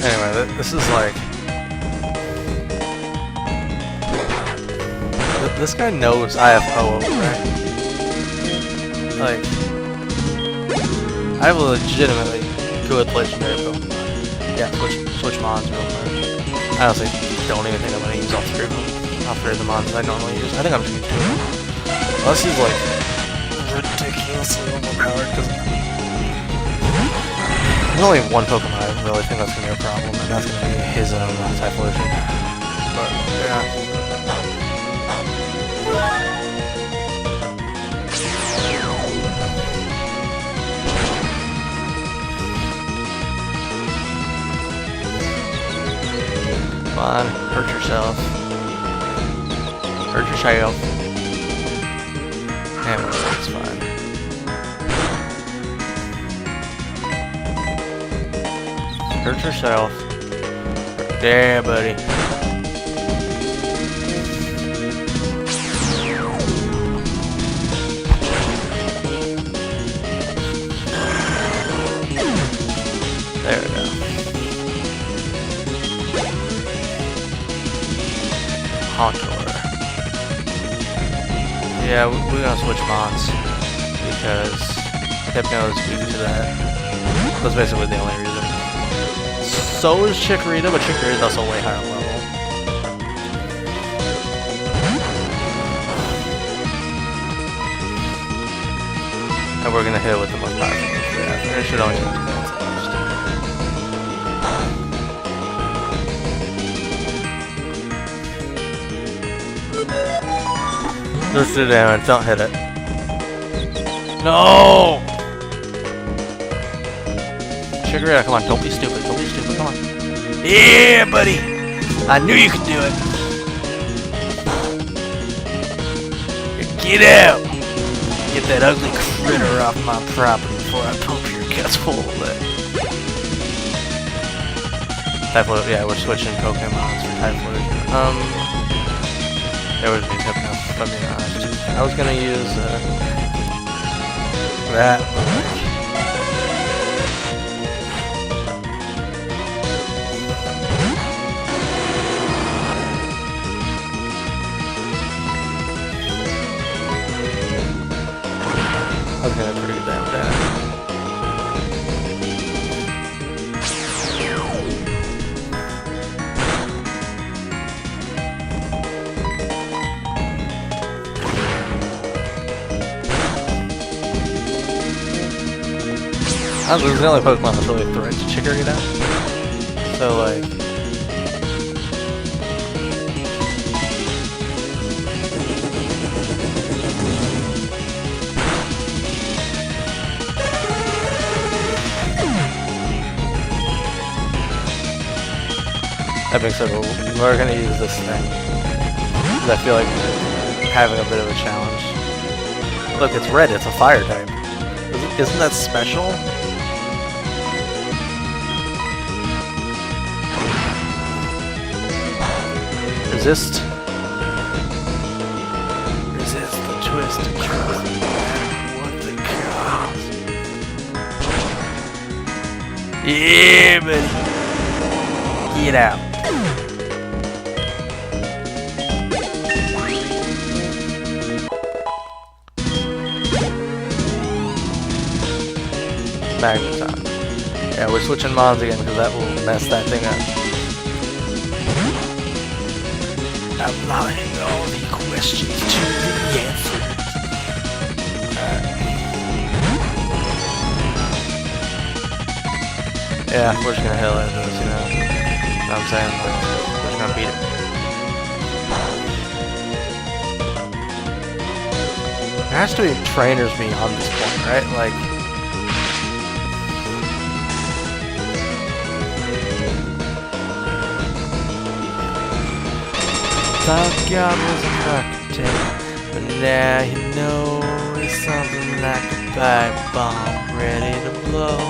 [SPEAKER 1] anyway, this is like... This guy knows I have O, right? Like... I have a legitimately good legendary Pokemon. Yeah, switch mons real quick. I honestly don't even think I'm gonna use all three of them. All three of the mons I normally use. I think I'm just gonna do it. Unless he's like... ridiculously overpowered, because... There's only one Pokemon I really think that's going to be a problem, and that's going to be his own Typhlosion. But, yeah. Come on, hurt yourself. Hurt yourself. And it's fine. Hurt yourself. Yeah, buddy. There we go. Contour. Yeah, we're gonna switch mons because Hypno is weak to that. That's basically the only reason. So is Chikorita, but Chikorita is also way higher level. And we're gonna hit it with the most powerful move. Yeah, it should only take 2 minutes at most. Just do damage, don't hit it. No! Chikorita, come on, don't be stupid, come on. Yeah, buddy! I knew you could do it! Get out! Get that ugly critter off my property before I pump your guts full of it. Typhlosion, yeah, we're switching Pokemons for Typhlosion. There was me Hypno, if I'm being honest. I was gonna use, that. I was gonna pretty good damage at it. Honestly, the only Pokemon that's really a threat to Chikorita. So, like... That being said, we're gonna use this thing. Because I feel like having a bit of a challenge. Look, it's red, it's a fire type. Isn't that special? Resist. Resist the twist and trust no matter what the cost. Yeah, buddy. Get out. Magneton. Yeah, we're switching mons again because that will mess that thing up. Outlining all the questions to the answers. Alright. Yeah, we're just gonna hell out of this, you know. What I'm saying? We're just gonna beat it. There has to be trainers beyond this point, right? Like... Thought God was an architect, but now you know he's something like a pipe bomb ready to blow.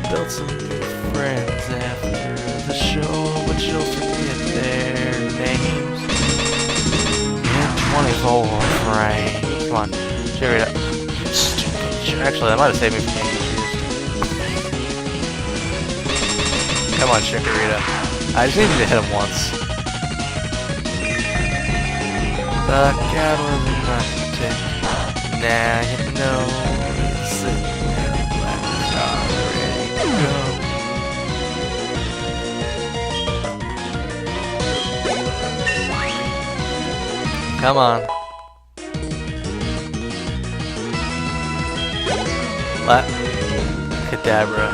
[SPEAKER 1] Built some good friends after the show, but you'll forget their names in 24 frames. Come on, cheer it up. You stupid shit. Actually, that might have saved me from being confused. Come on, Chikorita. I just needed to hit him once. Thought God was an architect. Now you know he's sitting there black star ready to go. Come on. Lap. Kadabra.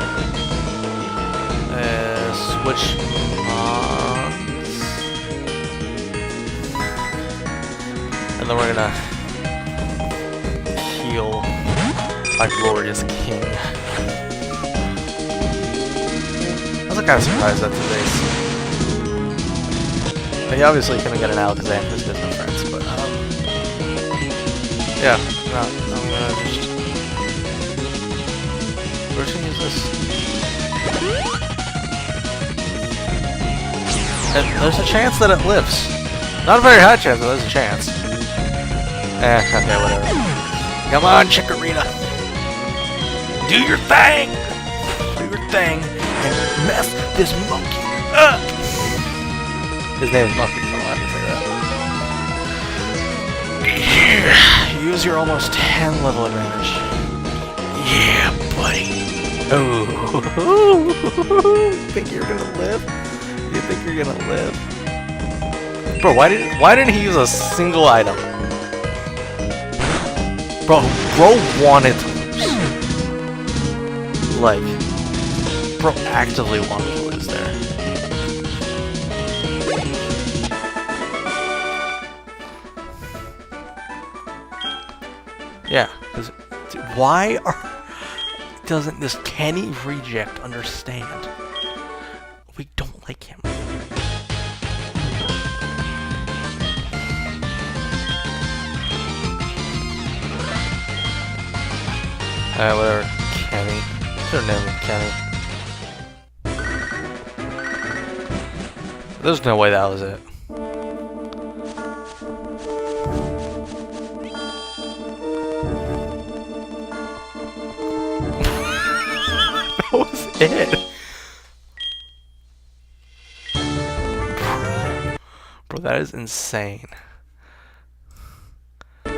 [SPEAKER 1] Switch mons. And then we're gonna heal my glorious king. I was kind of surprised at today's. He obviously couldn't get an Alakazam because there's no friends, but yeah, no, I'm gonna just. We're just gonna use this. And there's a chance that it lifts. Not a very high chance, but there's a chance. Okay, whatever. Come on, Chikorita. Do your thing! Do your thing and mess this monkey up! His name is Monkey, so I'll have to say that. Yeah. Use your almost 10 level advantage. Yeah, buddy. Oh. You think you're gonna live? You think you're gonna live? Bro, why didn't he use a single item? Bro wanted to lose. Like, bro actively wanted to lose there. Yeah, because why doesn't this Kenny reject understand? We don't like him. Alright, whatever. Kenny. Should have named him Kenny. There's no way that was it. That was it. Bro, that is insane.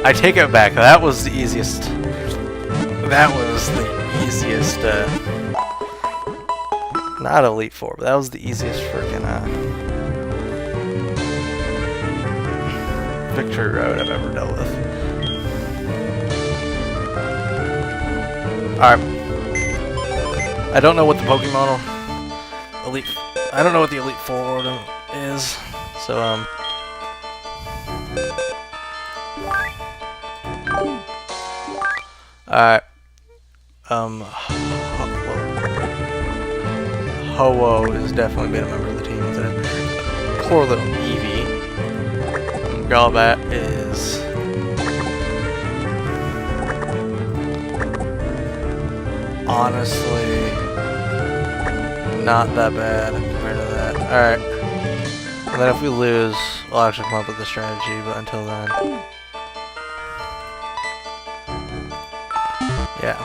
[SPEAKER 1] I take it back. That was the easiest. That was the easiest, not Elite Four, but that was the easiest freaking, victory road I've ever dealt with. Alright. I don't know what the Pokemon I don't know what the Elite Four is, so, alright. Ho-Oh is definitely been a member of the team today. Poor little Eevee. Golbat is... honestly not that bad compared to that. Alright. And then if we lose, we'll actually come up with a strategy, but until then... yeah.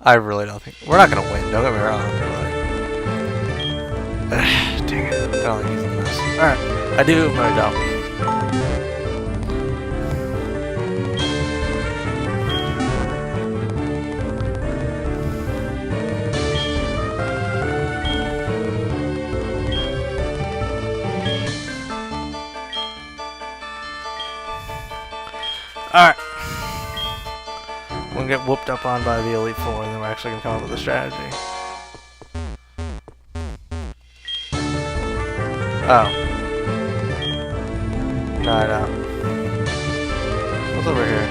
[SPEAKER 1] I really don't think... we're not gonna win, don't get me wrong, but like... dang it. I don't like using this. Alright. I do, but I don't. Alright. We're gonna get whooped up on by the Elite Four, and then we're actually gonna come up with a strategy. Oh. No, I don't. What's over here?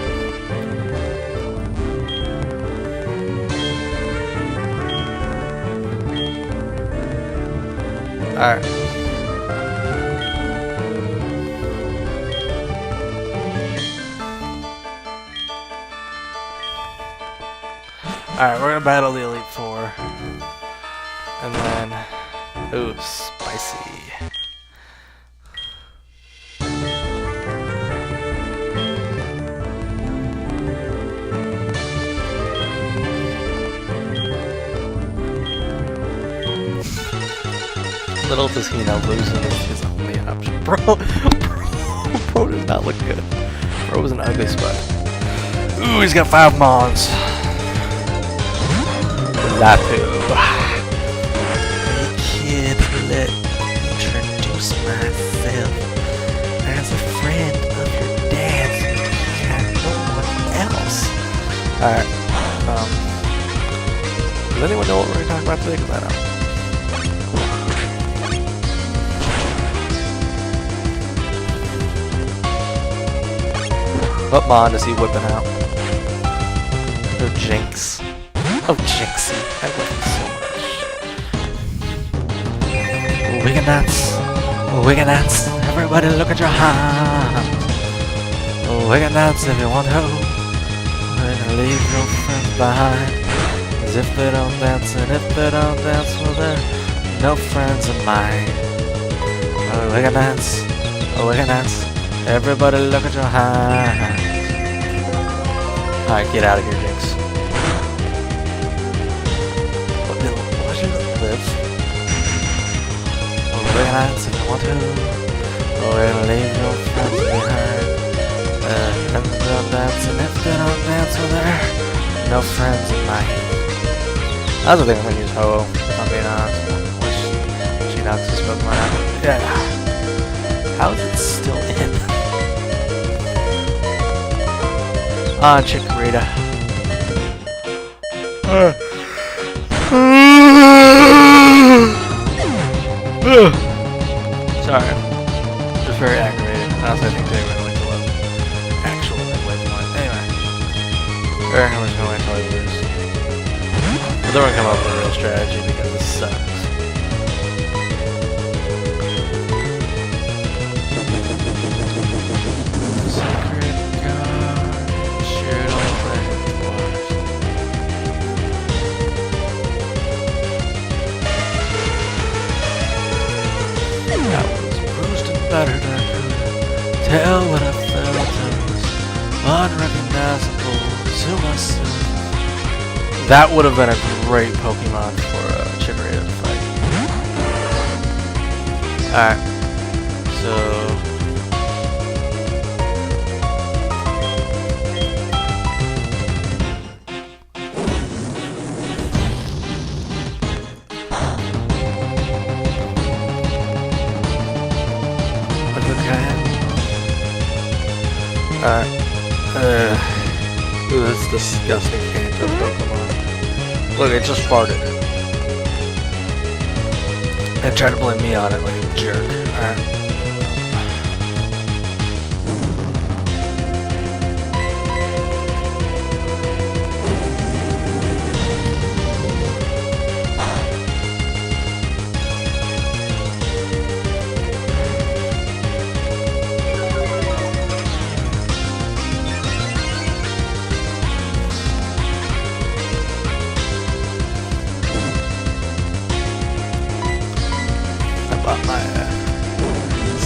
[SPEAKER 1] Alright. Alright, we're gonna battle the Elite Four. And then... Ooh, spicy. Little does he know losing is his only option. Bro does not look good. Bro was an ugly spot. Ooh, he's got 5 Mons. Lapu. Hey kid, let me introduce myself as a friend of your dad's and no one else. Alright, does anyone know what we're going to talk about today? Because I don't. What Mon is he whipping out? Oh, Jinx. Oh, Jinxie. I love you so much. Wiggle dance. Everybody look at your hands. Wiggle dance if you want to. We're gonna leave your friends behind. As if they don't dance, and if they don't dance, well, they're no friends of mine. Wiggle dance. Everybody look at your hands. Alright, get out of here, Jinx. Why should it live? We're gonna dance if you want to. We're gonna leave your friends behind. If they don't dance, and if they don't dance, well, they're no friends of mine. I also think I'm gonna use Ho-Oh, if I'm being honest. She knocks this Pokemon out. Yeah. How is it still in? Ah, Chikorita. Sorry. Just very aggravated. Honestly, I think they were going to love actual midway point. Anyway. I reckon we're just going to wait until they lose. But then we're going to come up with a real strategy because this sucks. Better than I could tell what I felt. I was unrecognizable to myself. That would have been a great Pokemon for Chikorita to fight. Alright, so ooh, this disgusting Kanto Pokemon. Look, it just farted. And tried to blame me on it like a jerk. Alright.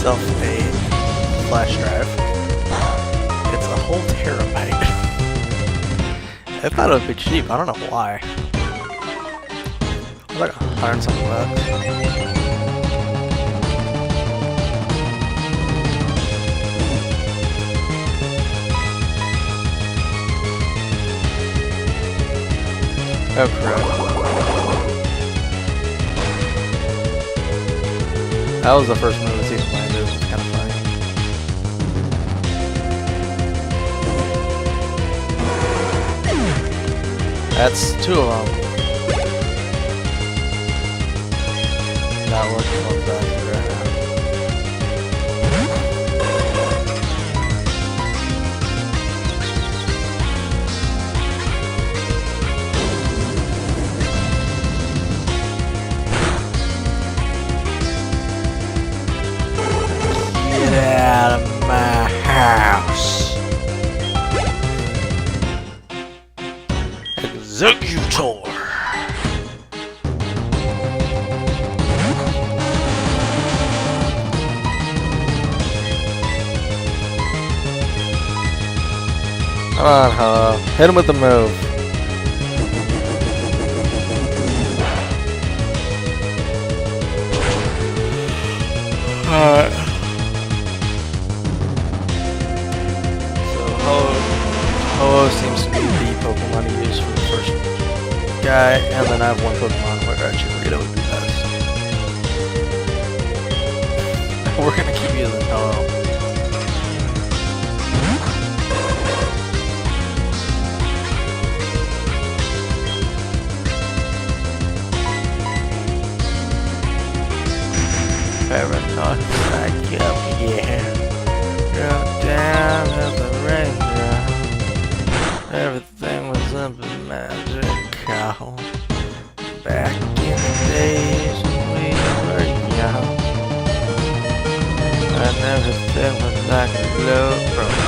[SPEAKER 1] Self-made flash drive. It's a whole terabyte. I thought it would be cheap. I don't know why. It's like $100 and something bucks. Oh crap. That was the first move he explained. It was kind of funny. That's 2 of them. Not working on that right now. Get out of my house. Executor. Come on, Hello. Hit him with the move. Alright. So, Hello seems to be the Pokemon to use for the first guy, and then I have one Pokemon where I actually forget it would be best. We're gonna keep using Hello. Paranoid like up here. Go down at the ranger. Everything was up in magical. Back in the days when we were young. And everything was like a low approach.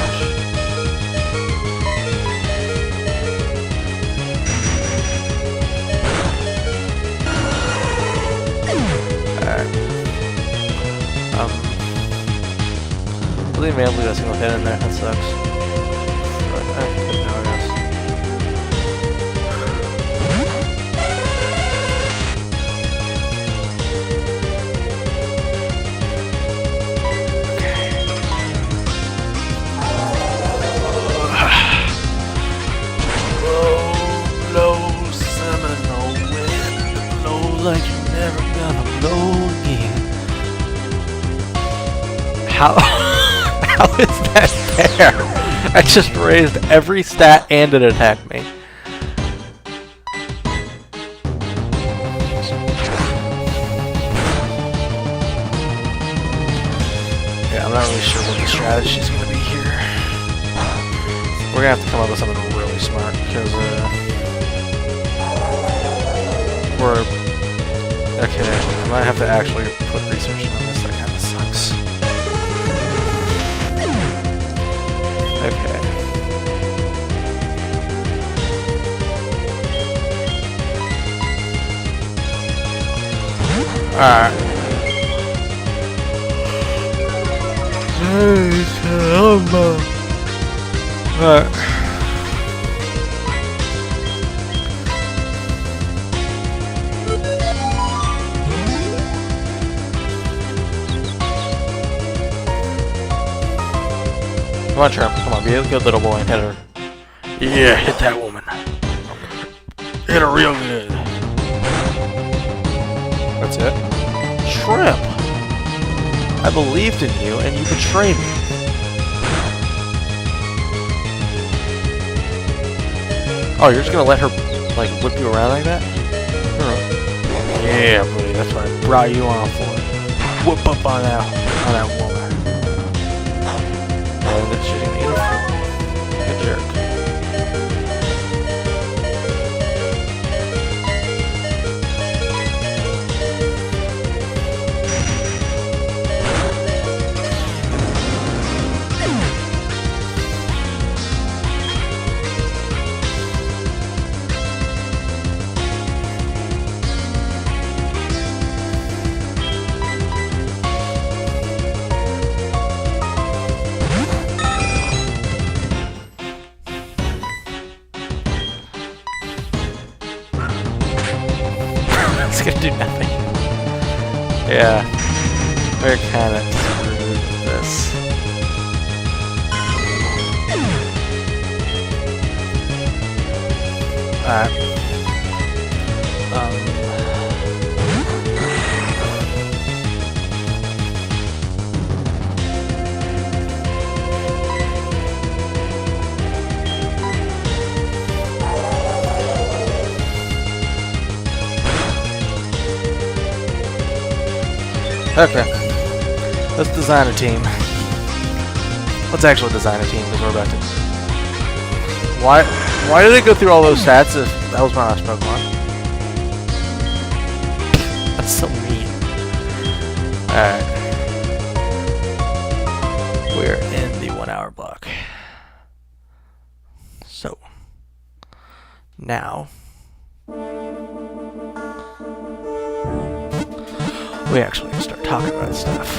[SPEAKER 1] Alright. Believe me, I believe a single hit in there. That sucks. Blow, Seminole wind. Blow like you're never gonna blow again. How is that fair? I just raised every stat and it attacked me. Yeah, I'm not really sure what the strategy's gonna be here. We're gonna have to come up with something really smart because we're okay. I might have to actually put research on this. That kind of sucks. Okay. Alright. Alright. Come on, Trump. Come on, be a good little boy and hit her. Yeah, hit that woman. Hit her real good. That's it. Shrimp! I believed in you and you betrayed me. Oh, you're just gonna let her, like, whip you around like that? Yeah, buddy, that's what I brought you on for. Whip up on that woman. And that she's gonna eat her food. Good jerk. It's gonna do nothing. Yeah, we're kind of screwed with this. Alright. Okay. Let's design a team. Let's actually design a team because we're about to. Why did it go through all those stats if that was my last Pokemon? That's so mean. Alright. We're in the 1 hour block. So. Now. We actually can start talking about stuff.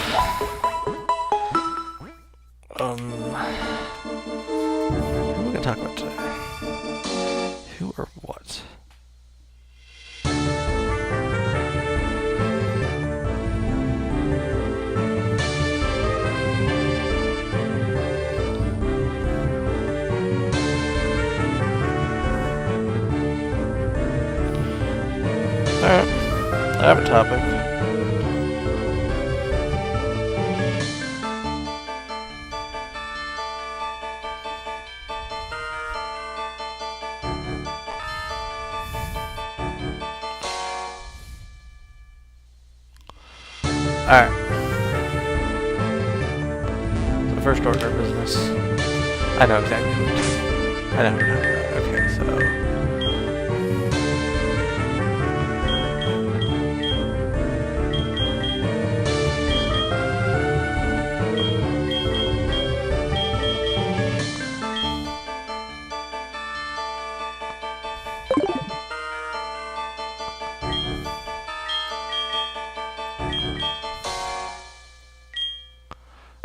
[SPEAKER 1] Who are we gonna talk about today? Who or what? Alright. I have a topic. Alright. So the first order of business. I know exactly what to do. I know what to do. Okay, so.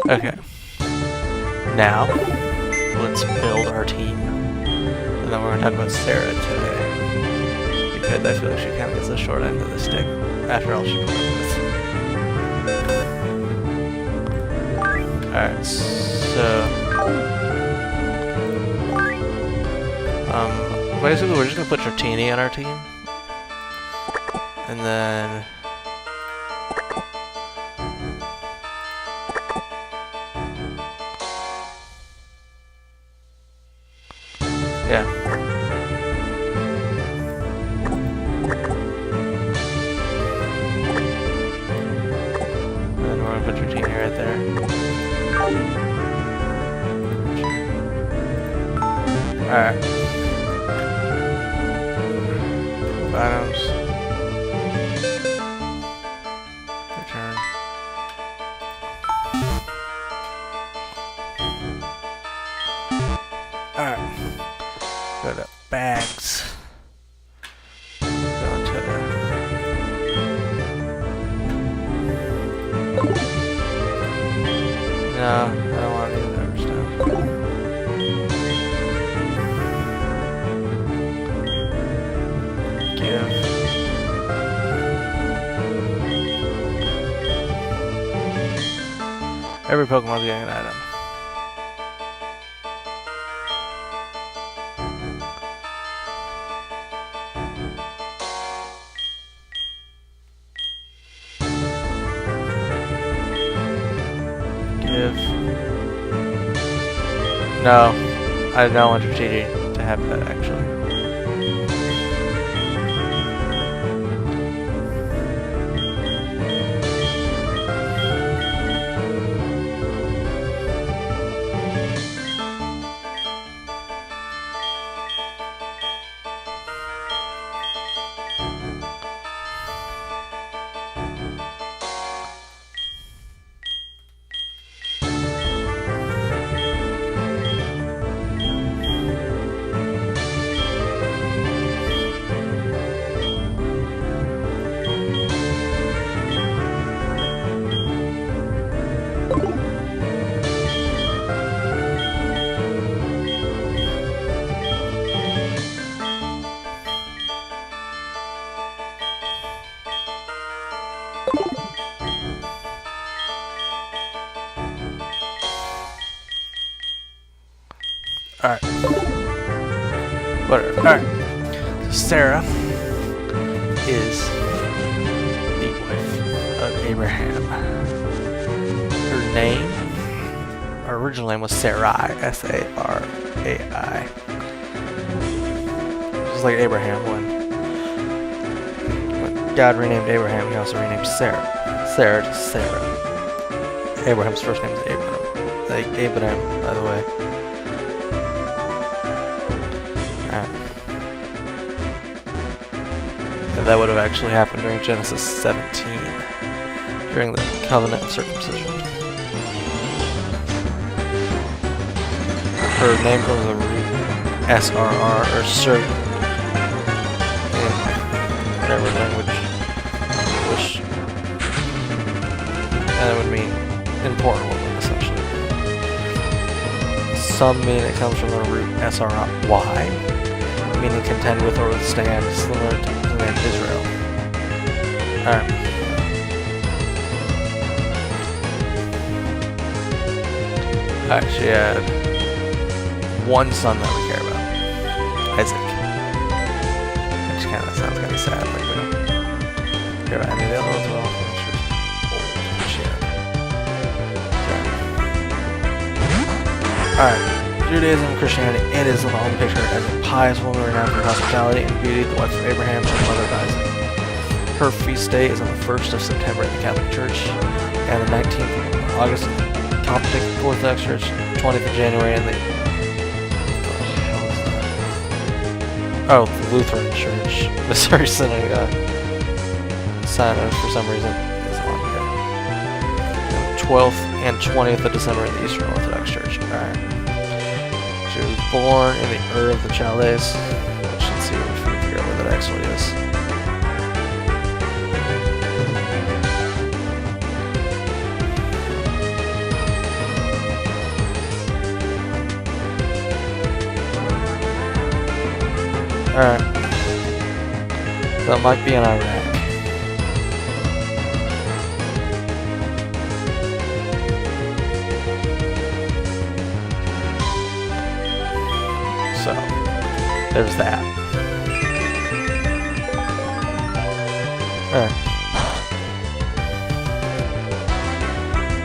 [SPEAKER 1] Okay. Now, let's build our team. And then we're going to talk about Sarah today. Because I feel like she kind of gets the short end of the stick after all she put up with. Alright, so... basically we're just going to put Dratini on our team. And then... yeah. And then we're gonna put Dratini right there. Alright. Bottoms. Return. Alright. Go to bags. Go to... no, I don't want to do that other stuff. Give. Every Pokemon's getting an item. No, I don't want Dratini to have that actually. Alright. Whatever. Alright. So Sarah is the wife of Abraham. Her name, her original name was Sarai. S-A-R-A-I. Just like Abraham when God renamed Abraham, he also renamed Sarah. Sarah to Sarah. Abraham's first name is Abraham. Like Abraham, by the way. Alright. And that would have actually happened during Genesis 17, during the covenant of circumcision. Her name comes from the root SRR, or Sir, in whatever language, which, and it would mean important woman, essentially. Some mean it comes from the root SRY, meaning contend with or withstand, similar to the name Israel. Alright. She had one son that we care about, Isaac. Which kind of sounds kind of sad, like we don't care about any of the other ones at all. Alright, Judaism and Christianity and Islam all picture her as a pious woman renowned for hospitality and beauty, the wife of Abraham and mother of Isaac. Her feast day is on the 1st of September at the Catholic Church, and the 19th of August in the Coptic Orthodox Church, 20th of January in the... Oh, the Lutheran Church. Missouri Synagogue. Synod, for some reason, is on here. And 12th and 20th of December in the Eastern Orthodox Church. Alright. She was born in the Ur of the Chaldees. Let's see if we can figure out where that actually is. Alright. That might be in Iraq. So, there's that. Alright.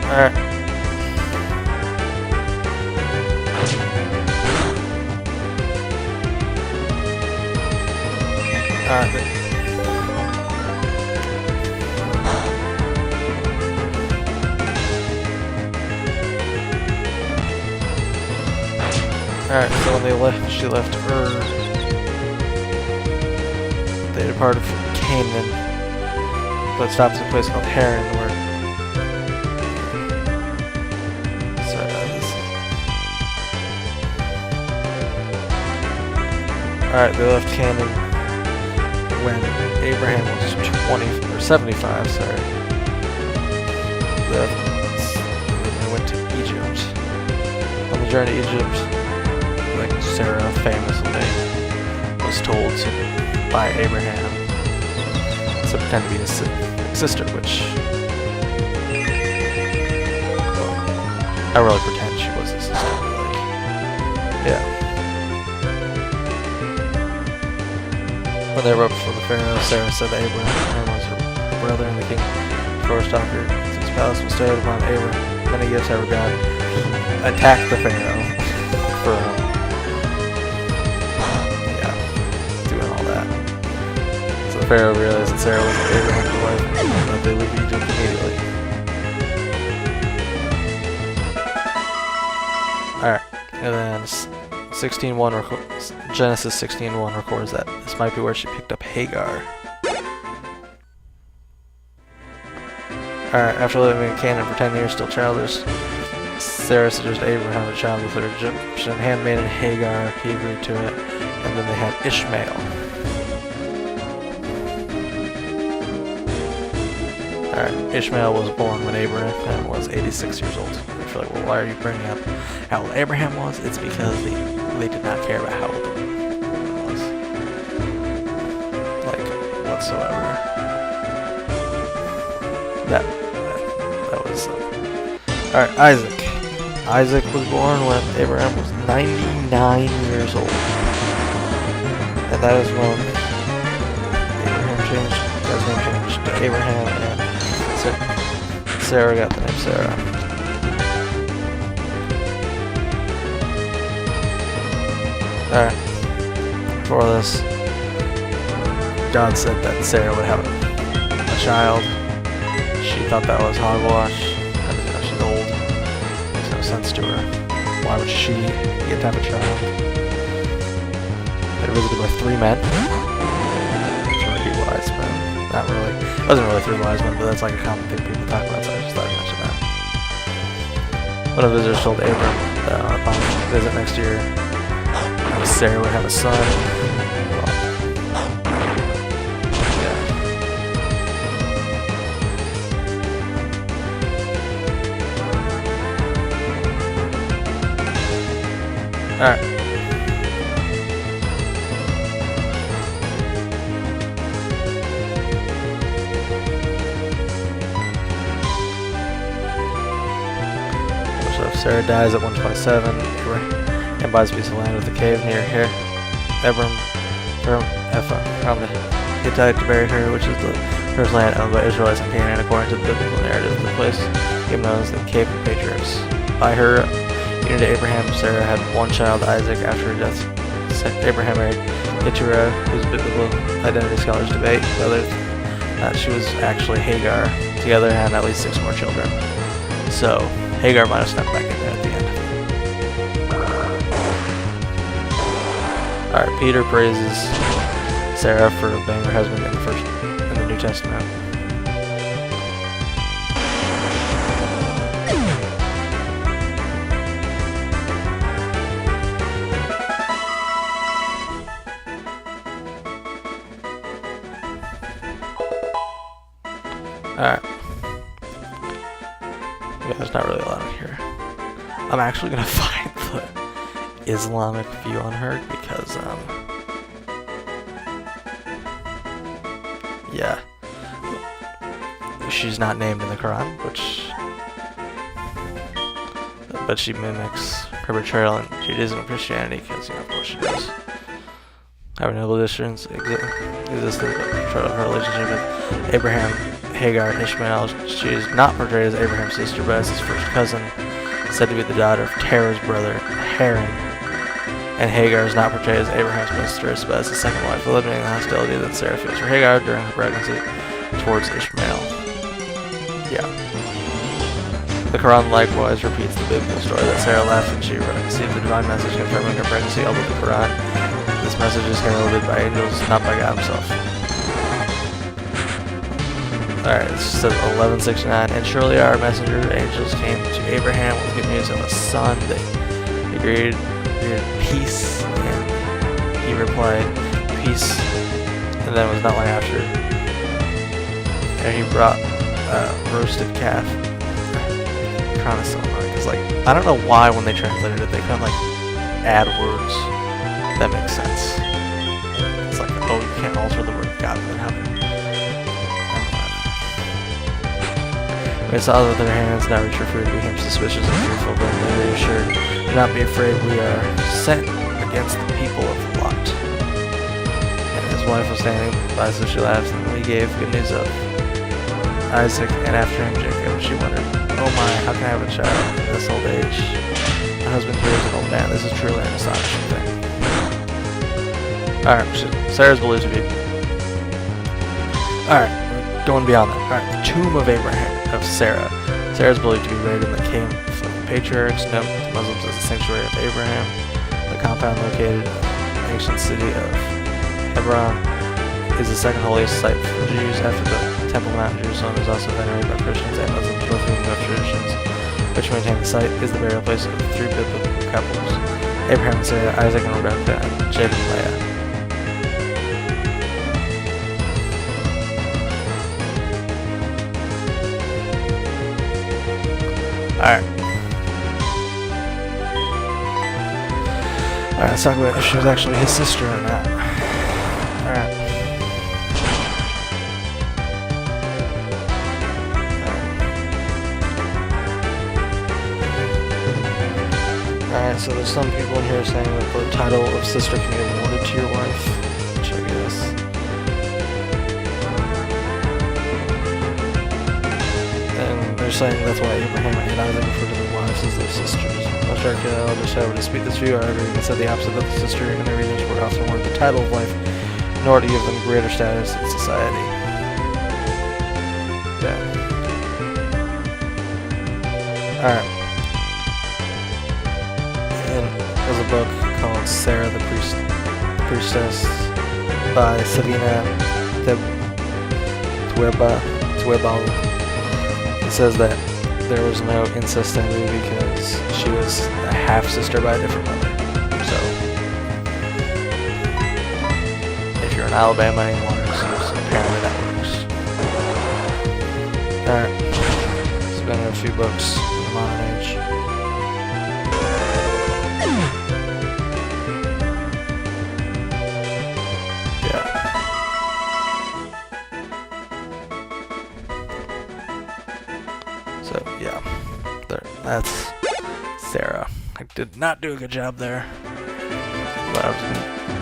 [SPEAKER 1] Alright. Alright. Alright, so when she left Ur, they departed from Canaan, but stopped at a place called Haran, where... Sorry about this. Alright, they left Canaan when Abraham was 20, or 75, sorry. They went to Egypt. On the journey to Egypt, like Sarah famously was told by Abraham to pretend to be his sister, which, well, I really pretend she was his sister, but like, yeah. When they were up before the Pharaoh, Sarah said that Abraham was her brother and the king before Stalker. His palace was bestowed upon Abraham. Many gifts ever God attacked the Pharaoh for doing all that. So the Pharaoh realized that Sarah was Abraham's wife and that they leave Egypt immediately. Alright, and then 16:1 Genesis 16:1 records that this might be where she picked up Hagar. Alright, after living in Canaan for 10 years, still childless, Sarah suggested Abraham have a child with her Egyptian handmaiden Hagar. He agreed to it, and then they had Ishmael. Alright, Ishmael was born when Abraham was 86 years old. You're like, well, why are you bringing up how old Abraham was? It's because they did not care about how old the woman was. Like, whatsoever. That was... Alright, Isaac. Isaac was born when Abraham was 99 years old. And that is when Abraham changed, his name changed to Abraham, and Sarah got the name Sarah. Alright. Before this, God said that Sarah would have a child, She thought that was hogwash. I didn't know she's old. Makes no sense to her. Why would she get to have a child? They're visited by 3 men. 3 wise men. Not really. It wasn't really 3 wise men, but that's like a common thing people talk about, so I just thought I'd mention that. One of the visitors told Abram that upon visit next year, Sarah would have a son. Alright. So if Sarah dies at 127, and buys a piece of land with a cave near here, Abram found the Hittite to bury her, which is the first land owned by Israelites in Canaan, according to the biblical narrative of the place, even known as the Cave of Patriarchs. By her union to Abraham, Sarah had 1 child, Isaac. After her death, Abraham married Keturah, whose biblical identity scholars debate whether she was actually Hagar. Together had at least 6 more children. So Hagar might have snuck back in there at the end. Alright, Peter praises Sarah for obeying her husband in the New Testament. Alright. Yeah, there's not really a lot in here. I'm actually gonna find the Islamic view on her because, yeah. She's not named in the Quran, but she mimics her betrayal in Judaism and Christianity because, of course she does. Our noble descendants existed but her relationship with Abraham, Hagar, and Ishmael. She is not portrayed as Abraham's sister, but as his first cousin, said to be the daughter of Terah's brother, Haran. And Hagar is not portrayed as Abraham's mistress, but as his second wife, eliminating the hostility that Sarah feels for Hagar during her pregnancy towards Ishmael. Yeah. The Quran likewise repeats the biblical story that Sarah left and she received the divine message confirming her pregnancy, although the Quran, this message is heralded by angels, not by God himself. Alright, it says 1169, and surely our messenger angels came to Abraham with good news of a son. They agreed peace, and he replied, peace, and then it was not long after. And he brought a roasted calf. I'm trying to sell it, because, like, I don't know why when they translated it, they couldn't, like, add words that make sense. It's like, oh, you can't alter the word God, then how can When they saw that their hands now reached for food, they became suspicious and fearful, but they reassured, do not be afraid, we are sent against the people of Lot. And his wife was standing by, so she laughed, and he gave good news of Isaac, and after him Jacob. She wondered, oh my, how can I have a child in this old age? My husband here is an old man. This is truly an astonishing thing. Alright, Sarah's believed to be. Alright, we're going beyond that. Alright, the tomb of Abraham. Of Sarah. Sarah is believed to be buried in the cave of the patriarchs, known to Muslims as the sanctuary of Abraham. The compound located in the ancient city of Hebron is the second holiest site for Jews after the Temple Mount in Jerusalem. Is also venerated by Christians and Muslims, both of whom have traditions which maintain the site is the burial place of the 3 biblical couples: Abraham and Sarah, Isaac and Rebekah, and Jacob and Leah. Alright. Alright, let's talk about if she was actually his sister or not. Alright. Alright, so there's some people in here saying that the title of sister can be awarded to your wife, which I guess. They're saying that's why Abraham and Isaac refer to their wives as their sisters. Most archaeologists, however, dispute this view. However, you can say the opposite, that the sister in their regions were often awarded the title of wife in order to give them greater status in society. Yeah. Alright. And there's a book called Sarah the Priestess by Savina Twebal. It says that there was no incest in the movie because she was a half-sister by a different mother. So, if you're in Alabama and you want to apparently that works. Alright. It's been a few books in the modern age. Yeah. So, yeah. There. That's Sarah. I did not do a good job there. But I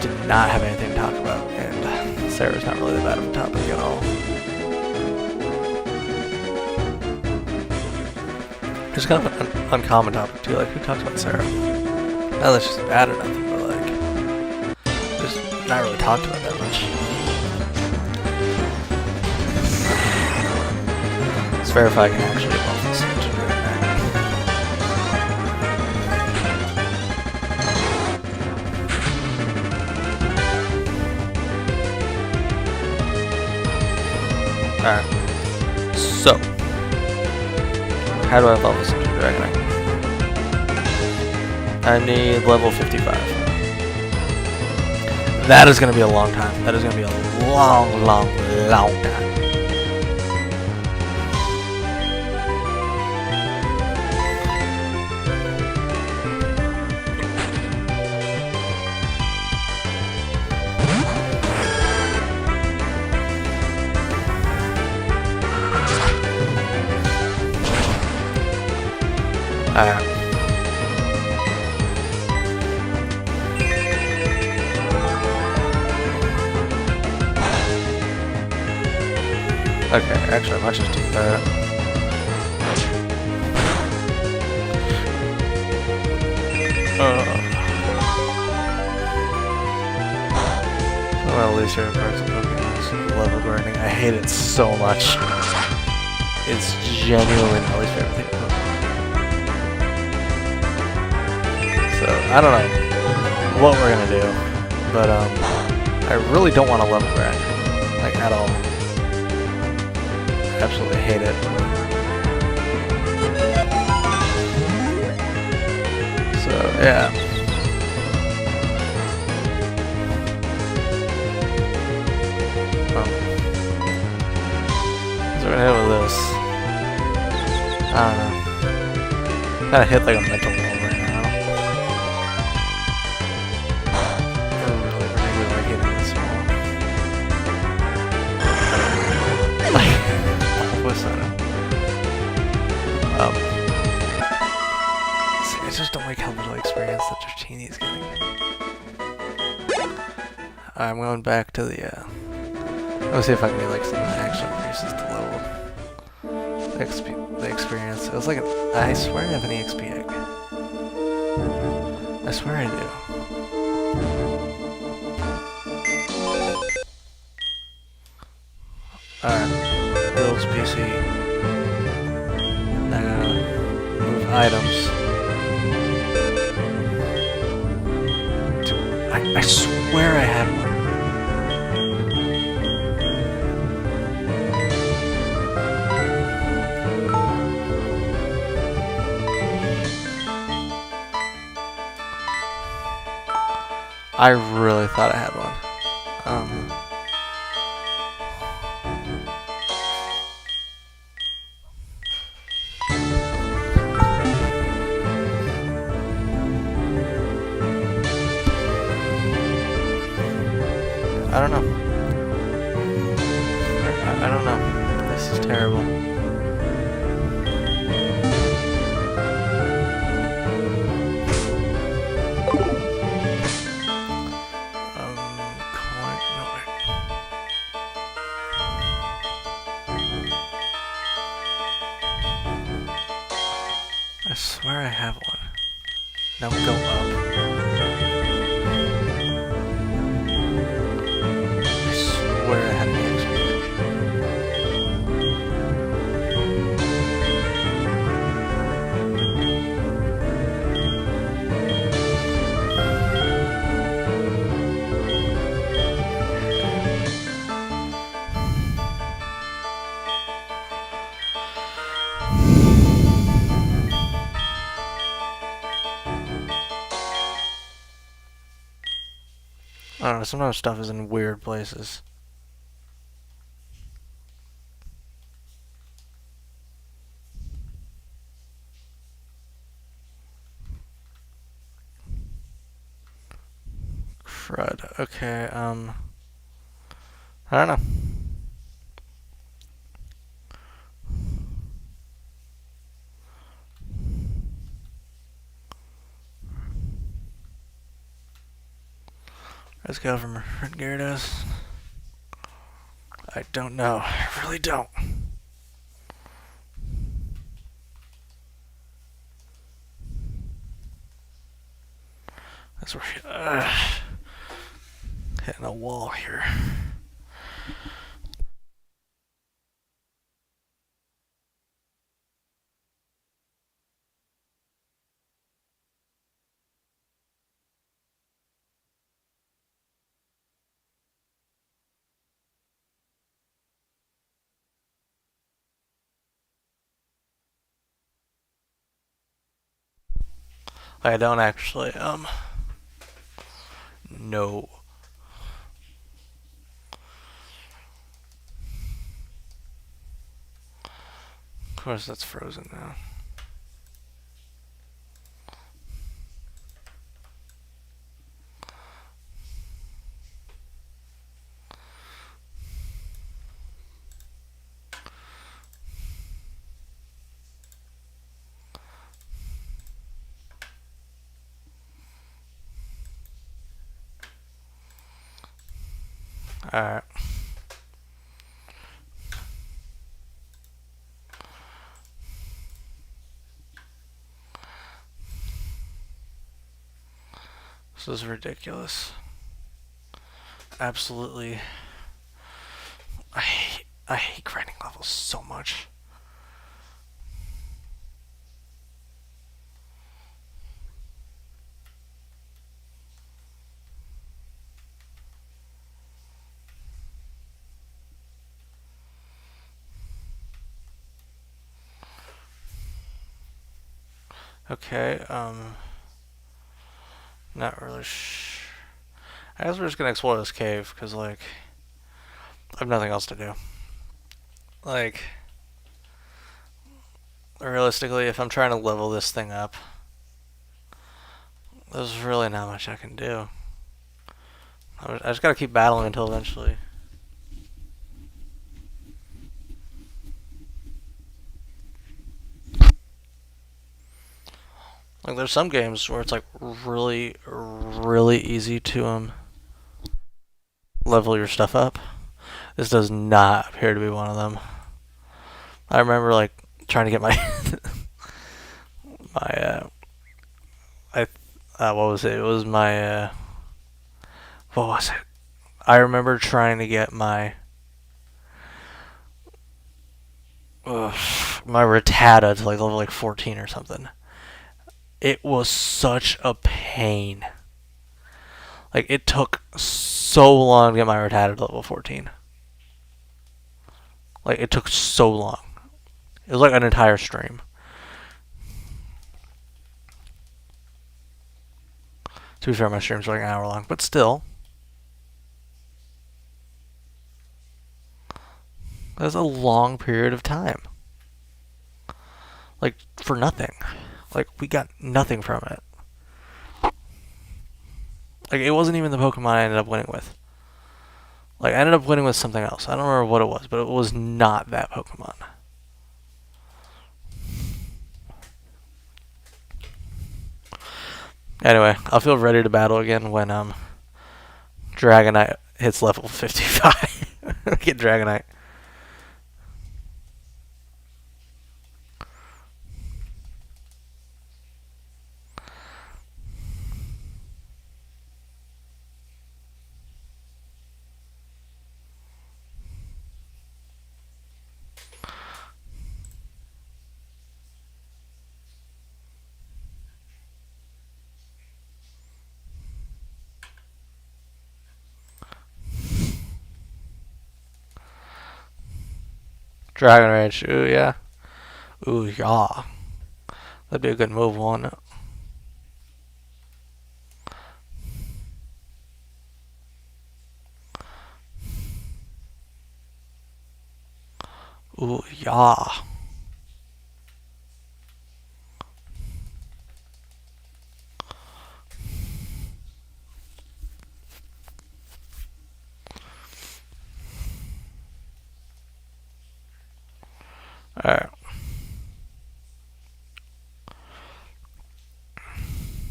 [SPEAKER 1] did not have anything to talk about, and Sarah's not really that bad of a topic at all. It's kind of an uncommon topic too, like who talks about Sarah? Not that she's bad or nothing, but like, just not really talked about that much. Let's verify I can actually evolve this into Alright. So, how do I evolve this into Dragonite? I need level 55. That is going to be a long time. That is going to be a long time. Alright. Okay, actually I might just do that. One of the least favorite parts of Pokemon is level grinding. I hate it so much. It's genuinely my least favorite thing in Pokemon. So, I don't know what we're gonna do, but I really don't want to level grind, like at all. I absolutely hate it. So, yeah. So we're gonna hit with this. I don't know. Kinda hit like a mental wall right now. See, I just don't like how little experience that Dratini is getting. I'm going back to the, let's see if I can get like some action increases to level the experience. It was like, I swear I have an EXP egg. I swear I do. Alright, builds PC. Move items. I swear I had one. I really thought I had one. I don't know. I don't know. This is terrible. I swear I have one. Now go up. I swear I had an XP. I don't know, sometimes stuff is in weird places. Crud. Okay, I don't know. Let's go from Gyarados. I don't know. I really don't. That's where hitting a wall here. I don't actually, no. Of course, that's frozen now. Alright. This is ridiculous. Absolutely. I hate grinding levels so much. Okay, not really I guess we're just gonna explore this cave, because, like, I have nothing else to do. Like, realistically, if I'm trying to level this thing up, there's really not much I can do. I just gotta keep battling until eventually. Like, there's some games where it's, like, really, really easy to, level your stuff up. This does not appear to be one of them. I remember, like, trying to get my, what was it? It was my, what was it? I remember trying to get my, my Rattata to, like, level, like, 14 or something. It was such a pain. Like, it took so long to get my Rattata to level 14. Like, it took so long. It was like an entire stream. To be fair, my streams are like an hour long, but still. That's a long period of time. Like, for nothing. Like, we got nothing from it. Like, it wasn't even the Pokemon I ended up winning with. Like, I ended up winning with something else. I don't remember what it was, but it was not that Pokemon. Anyway, I'll feel ready to battle again when Dragonite hits level 55. Get Dragonite. Dragon Rage. Ooh, yeah. Ooh, yeah. That'd be a good move, wouldn't it? Ooh, yeah. Alright.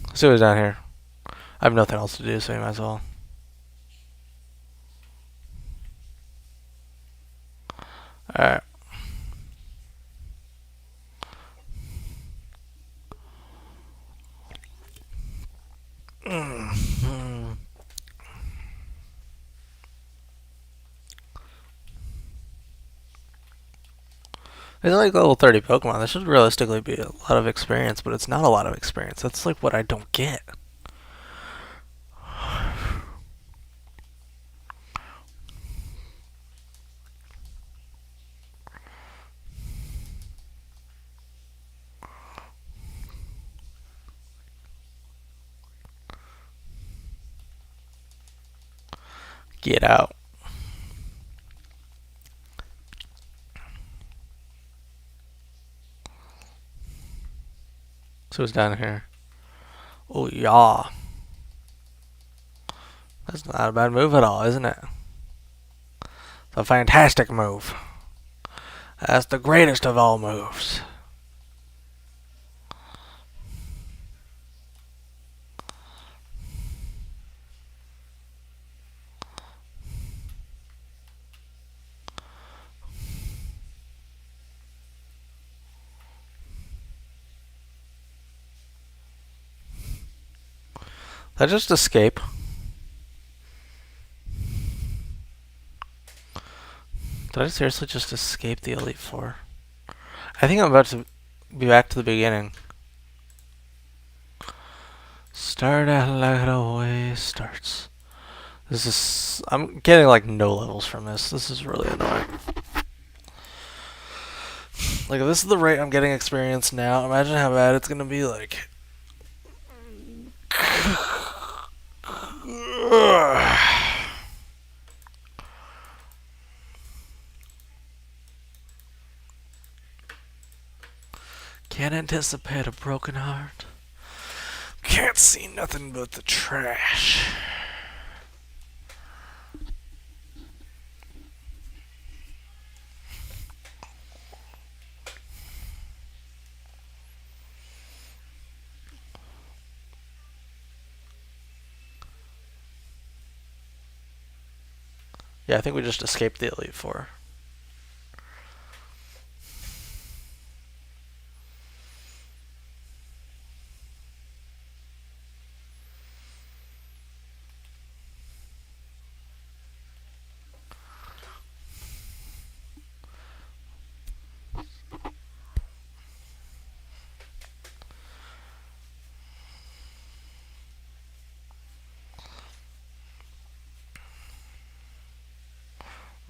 [SPEAKER 1] Let's see what's down here. I have nothing else to do, so you might as well. Alright. It's like level 30 Pokemon. This should realistically be a lot of experience, but it's not a lot of experience. That's like what I don't get. Get out. So it's down here. Oh, yeah. That's not a bad move at all, isn't it? It's a fantastic move. That's the greatest of all moves. Did I just escape? Did I seriously just escape the Elite Four? I think I'm about to be back to the beginning. Start out like it always starts. This is... I'm getting like no levels from this. This is really annoying. Like, if this is the rate I'm getting experience now, imagine how bad it's gonna be, like... Can't anticipate a broken heart. Can't see nothing but the trash. Yeah, I think we just escaped the Elite Four.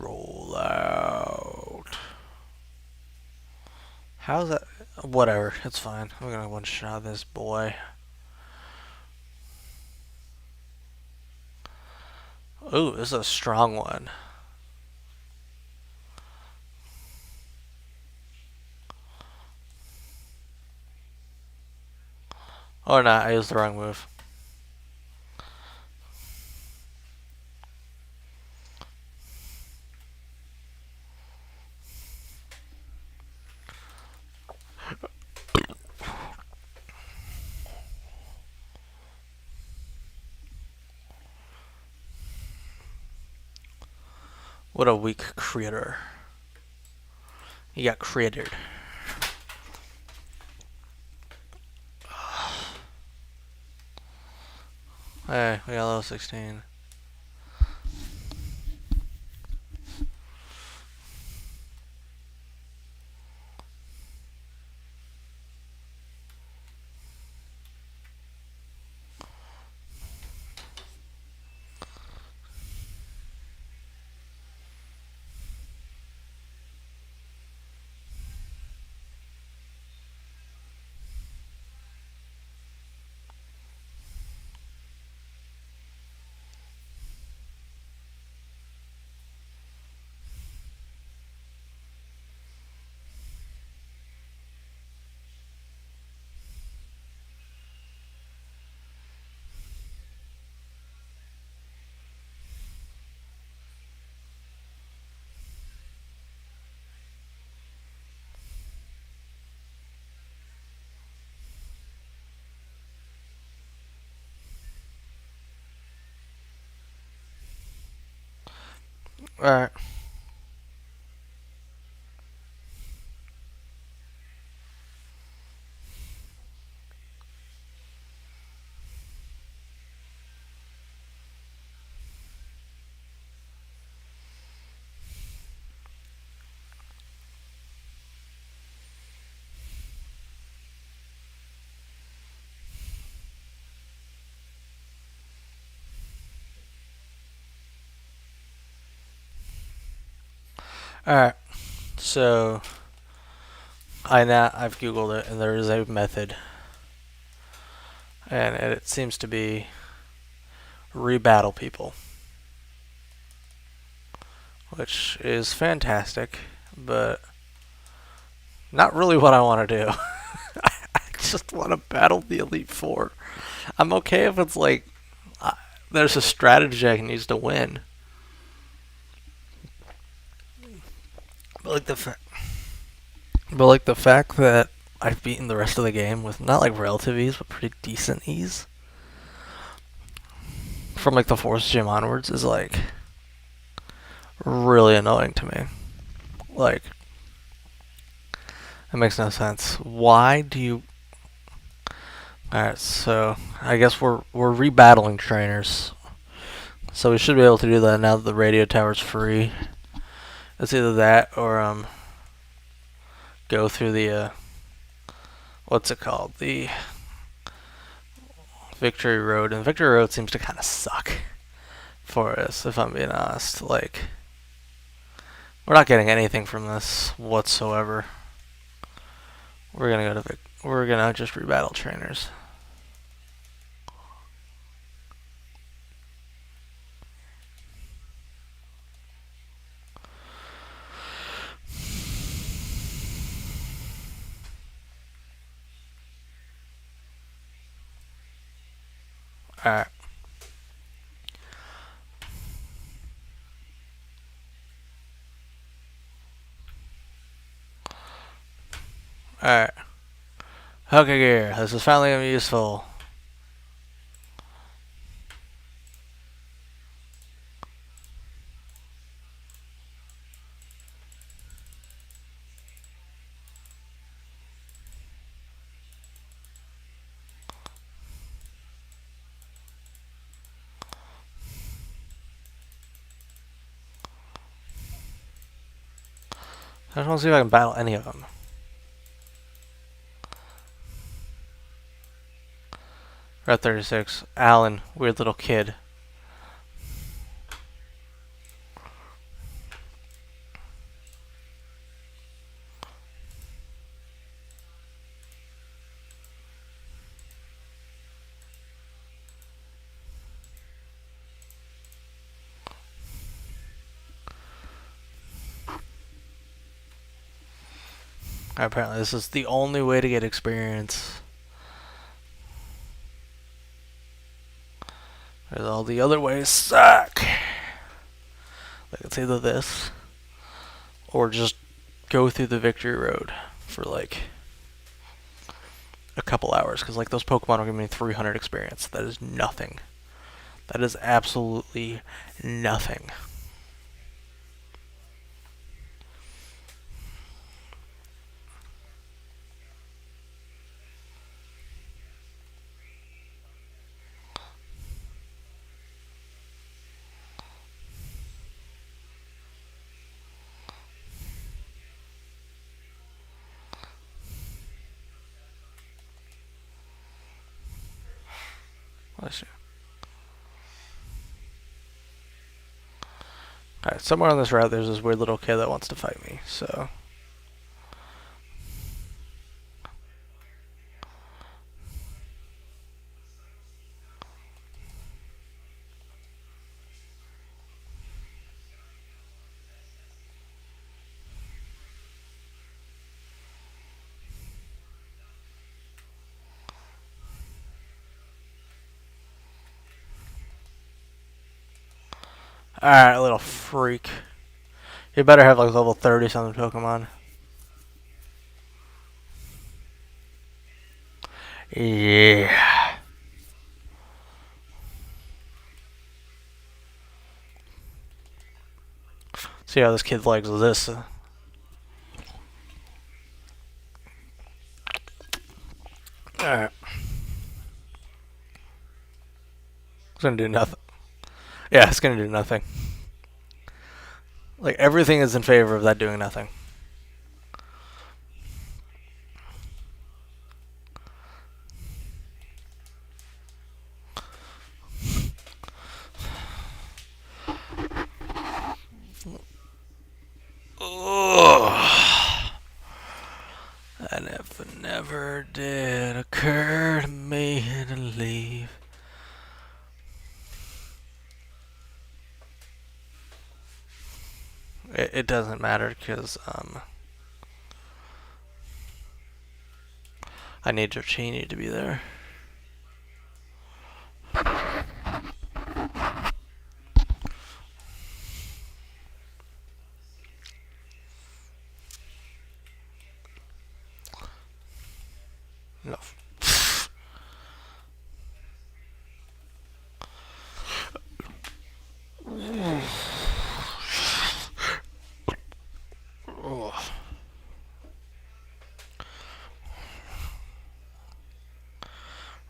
[SPEAKER 1] Roll out. How's that? Whatever, it's fine. I'm gonna one-shot this boy. Ooh, this is a strong one. Oh no, I used the wrong move. What a weak critter. He got crittered. Hey, we got level 16. Alright. Alright. So I've googled it and there is a method, and it seems to be rebattle people, which is fantastic, but not really what I want to do. I just want to battle the Elite Four. I'm okay if it's like uh, there's a strategy I can use to win, but like the fact that I've beaten the rest of the game with not like relative ease, but pretty decent ease from like the fourth gym onwards is like really annoying to me. Like, it makes no sense. Why do you? All right, so I guess we're rebattling trainers, so we should be able to do that now that the radio tower's free. It's either that or go through the what's it called, the Victory Road, and Victory Road seems to kind of suck for us, if I'm being honest. Like, we're not getting anything from this whatsoever. We're gonna just rebattle trainers. Alright. Alright. Okay, gear. This is finally gonna be useful. I just want to see if I can battle any of them. Route 36. Alan, weird little kid. Apparently, this is the only way to get experience. Because all the other ways suck. Like, it's either this or just go through the Victory Road for like a couple hours. Because like those Pokemon are giving me 300 experience. That is nothing. That is absolutely nothing. Let's see. Alright, somewhere on this route there's this weird little kid that wants to fight me, so. Alright, little freak. You better have like level 30 something Pokemon. Yeah. See how this kid likes this. Alright. It's gonna do nothing. Yeah, it's gonna do nothing. Like, everything is in favor of that doing nothing. And if it never did occur to me to leave. It doesn't matter because I need Jorchini to be there. No.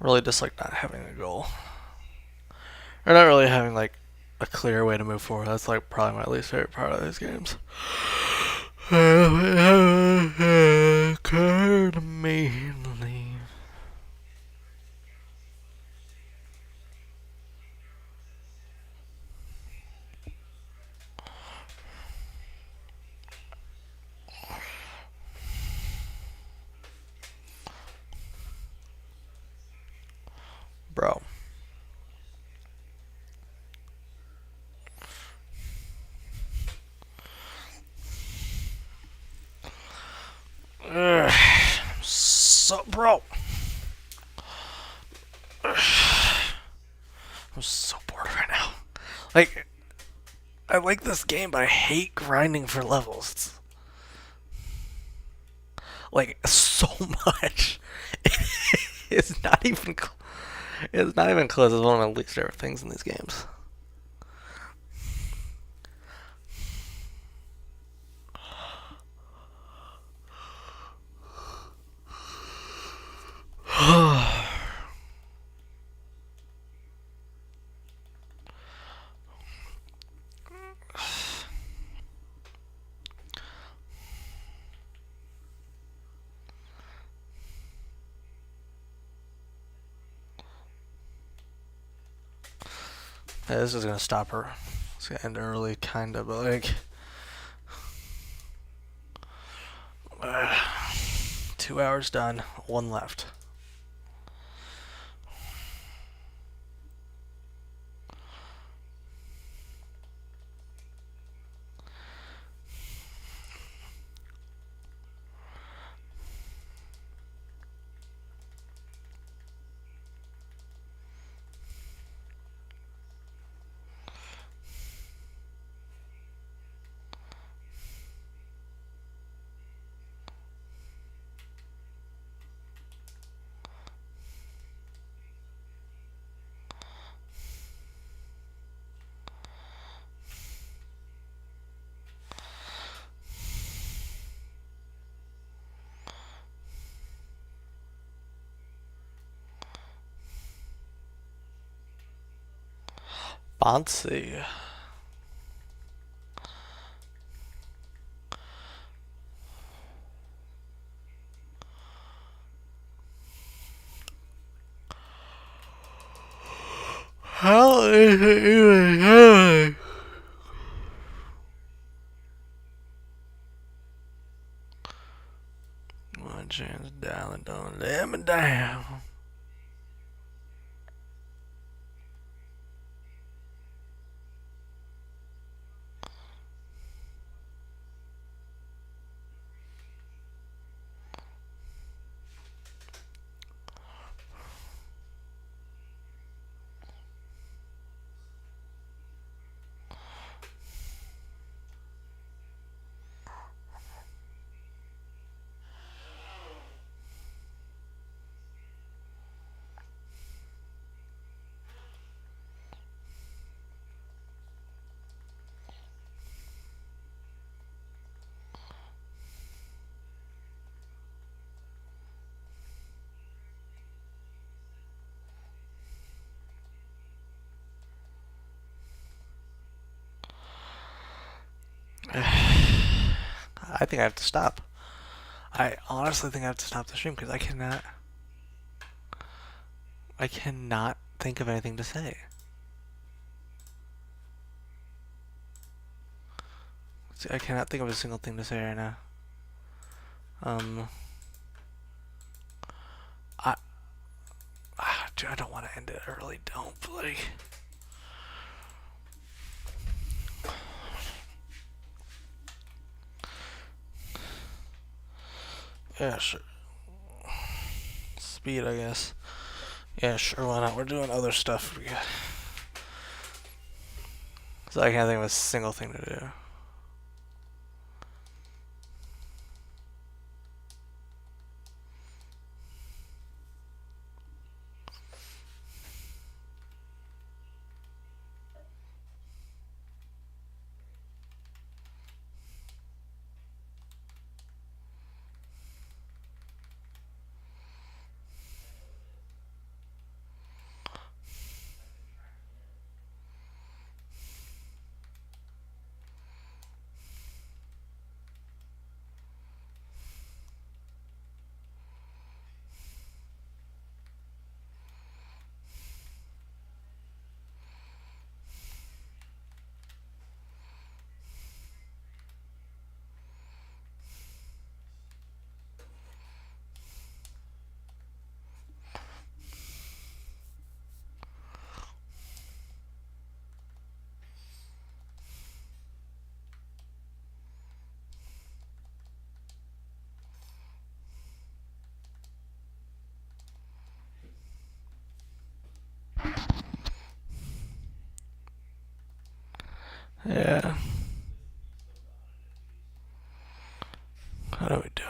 [SPEAKER 1] Really just like not having a goal. Or not really having like a clear way to move forward. That's like probably my least favorite part of these games. Occur to me to leave. Bro. So, bro. I'm so bored right now. Like, I like this game, but I hate grinding for levels. Like, so much. It's not even. It's not even close. It's one of my least favorite things in these games. Yeah, this is gonna stop her. It's gonna end early, kinda, but like. 2 hours done, 1 left. Bouncy. How is it even happening? One chance down, don't let me down. I think I have to stop. I honestly think I have to stop the stream because I cannot think of anything to say. See, I cannot think of a single thing to say right now. I, dude, I don't want to end it. I really don't. But like, yeah, sure. Speed, I guess. Yeah, sure. Why not? We're doing other stuff. So I can't think of a single thing to do. Yeah. What are we doing?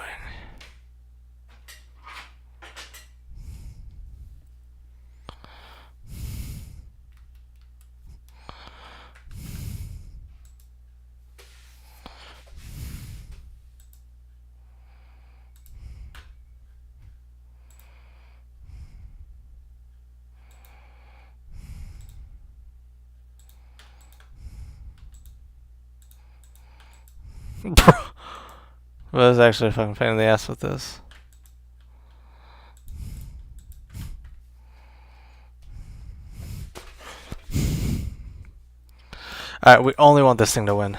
[SPEAKER 1] Well, that's actually a fucking pain in the ass with this. Alright, we only want this thing to win.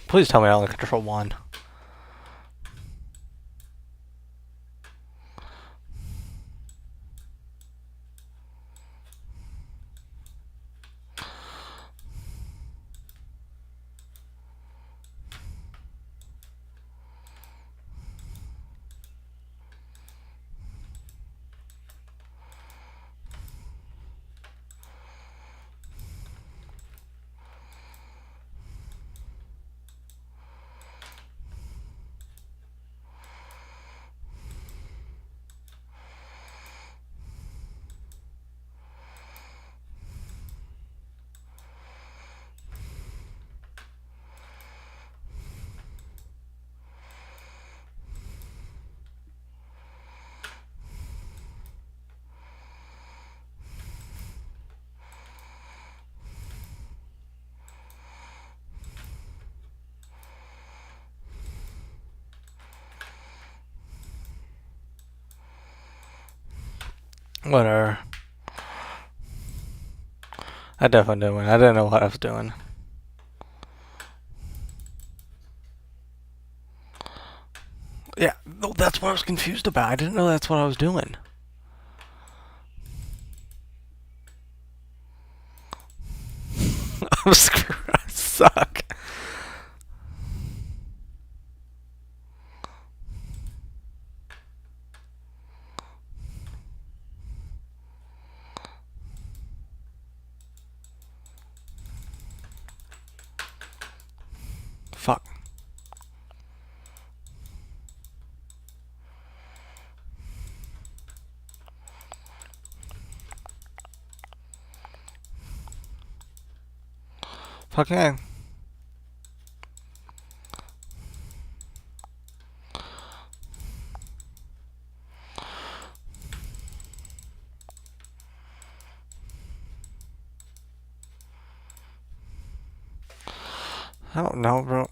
[SPEAKER 1] Please tell me I only control one. Whatever. I definitely did win. I didn't know what I was doing. Yeah, that's what I was confused about. I didn't know that's what I was doing. I'm screwed. I suck. Fuck. Okay. I don't know, bro.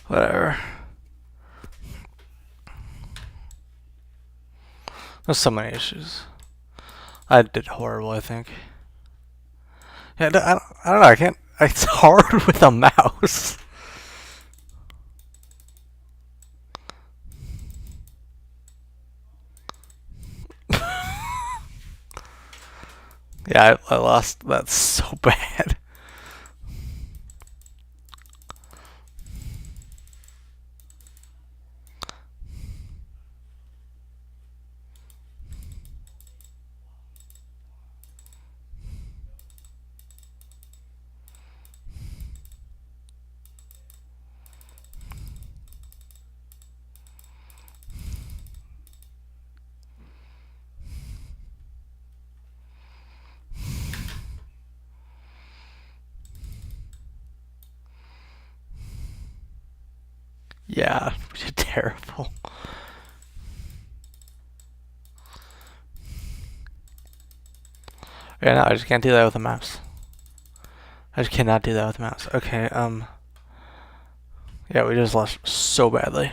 [SPEAKER 1] Whatever. There's so many issues. I did horrible, I think. Yeah, I don't know. I can't. It's hard with a mouse. Yeah, I lost. That's so bad. Yeah, we did terrible. Yeah, no, I just can't do that with a mouse. I just cannot do that with a mouse. Okay, yeah, we just lost so badly.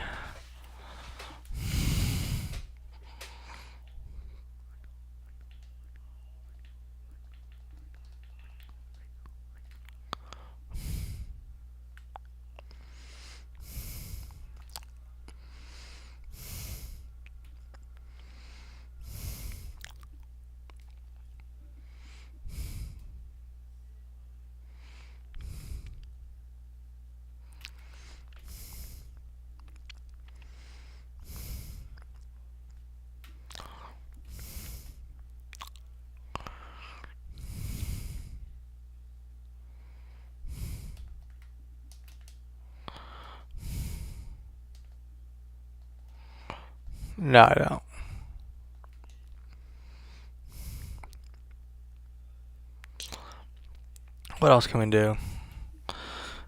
[SPEAKER 1] No, I don't. What else can we do?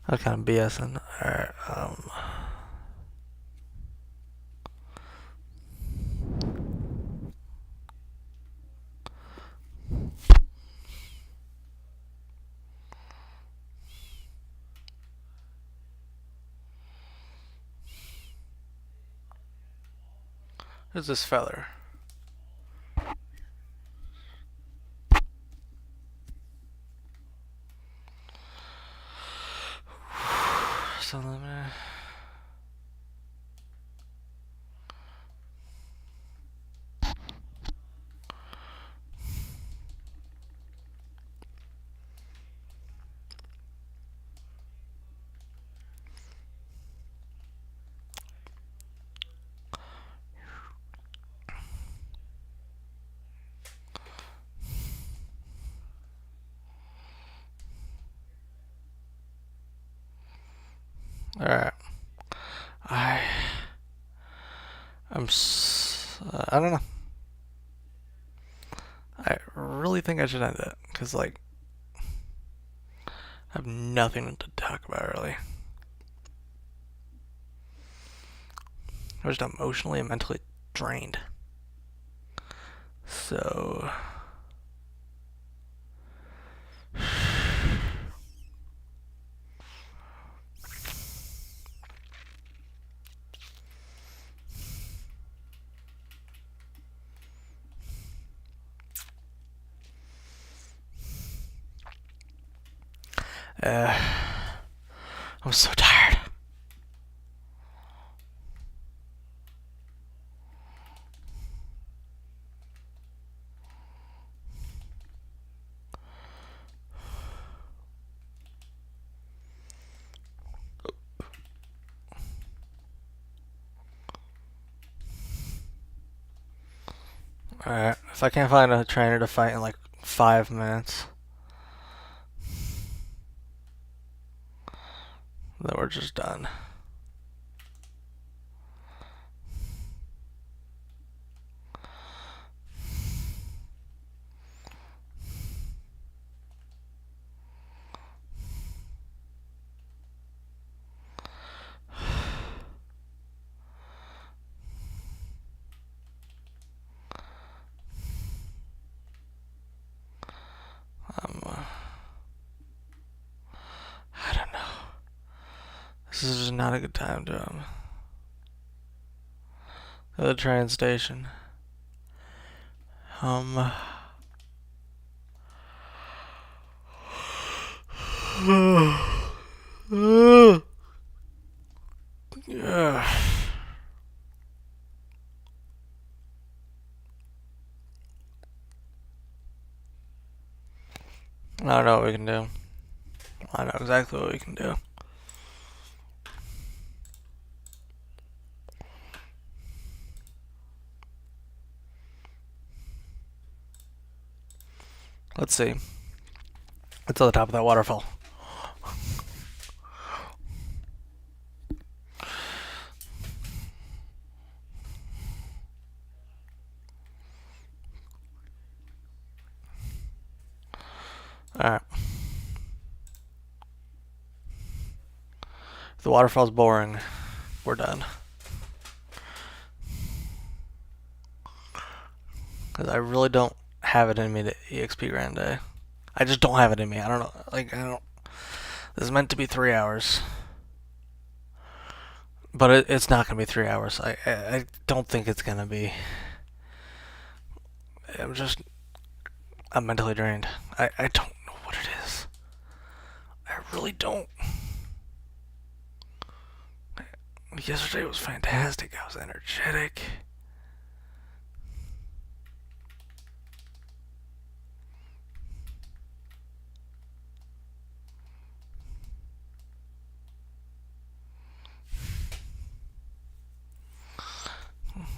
[SPEAKER 1] That kind of BSing. Alright, who's this feller? So let me... Alright. I don't know. I really think I should end it, because, like, I have nothing to talk about, really. I'm just emotionally and mentally drained. So... I'm so tired. Alright, if I can't find a trainer to fight in like 5 minutes, then we're just done. I don't know. This is just not a good time to go to the train station. Yeah. I don't know what we can do. I know exactly what we can do. Let's see. It's on the top of that waterfall. Alright. If the waterfall's boring, we're done. Because I really don't have it in me to EXP Grande. I just don't have it in me. I don't know. Like, I don't. This is meant to be 3 hours. But it's not going to be 3 hours. I don't think it's going to be. I'm mentally drained. I don't know what it is. I really don't. Yesterday was fantastic. I was energetic.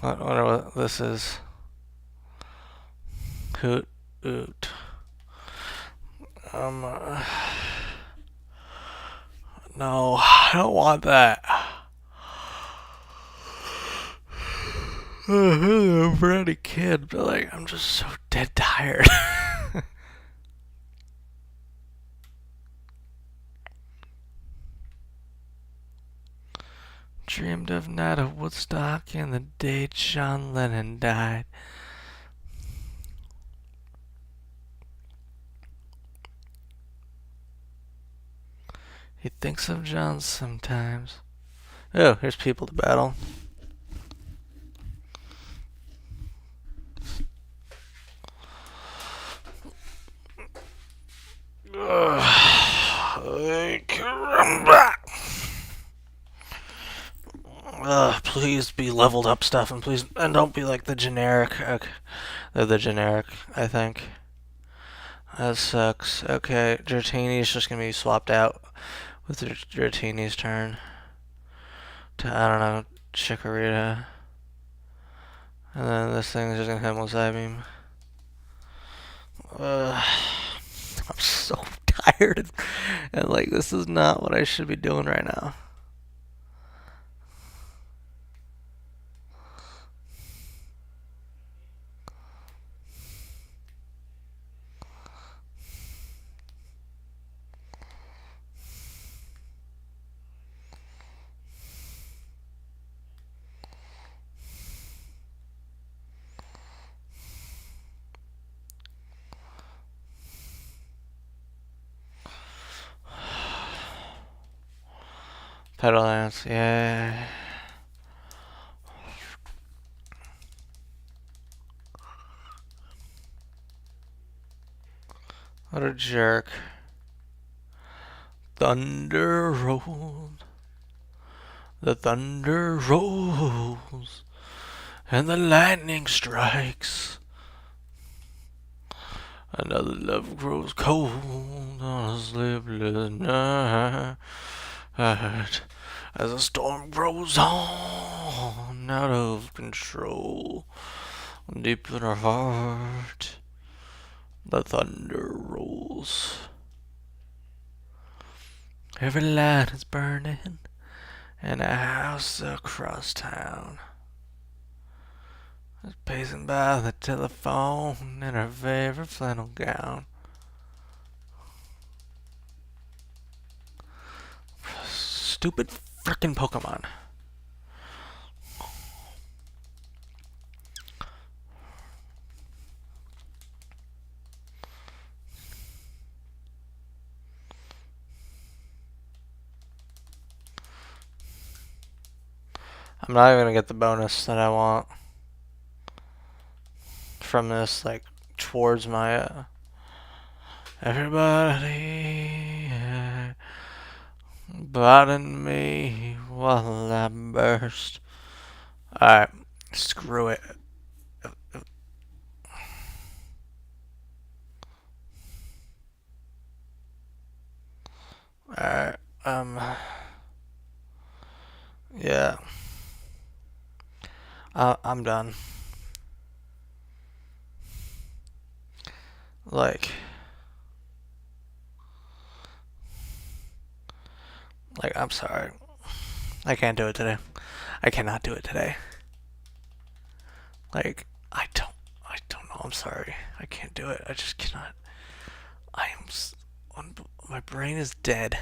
[SPEAKER 1] I wonder what this is. Hoot, oot. No, I don't want that. I'm a bratty kid, but like, I'm just so dead tired. Dreamed of night of Woodstock and the day John Lennon died. He thinks of John sometimes. Oh, here's people to battle. Please be leveled up stuff, and please, and don't be like the generic. Okay. They're the generic, I think. That sucks. Okay, Dratini's just gonna be swapped out with Dratini's turn to, I don't know, Chikorita. And then this thing is just gonna hit Mosabeam. I'm so tired. And like, this is not what I should be doing right now. Pedalance, yeah. What a jerk. Thunder rolls. The thunder rolls. And the lightning strikes. Another love grows cold on a sleepless night. As the storm grows on out of control. Deep in our heart, the thunder rolls. Every light is burning in a house across town. Is pacing by the telephone in her favorite flannel gown. Stupid frickin' Pokemon. I'm not even gonna get the bonus that I want from this, like, towards my, everybody biting me while I burst. Alright, screw it. Alright, yeah. I'm done. Like, I'm sorry. I can't do it today. I cannot do it today. Like, I don't know. I'm sorry. I can't do it. I just cannot. My brain is dead.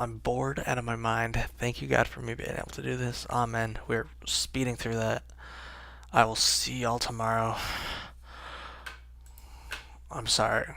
[SPEAKER 1] I'm bored out of my mind. Thank you, God, for me being able to do this. Amen. We're speeding through that. I will see y'all tomorrow. I'm sorry.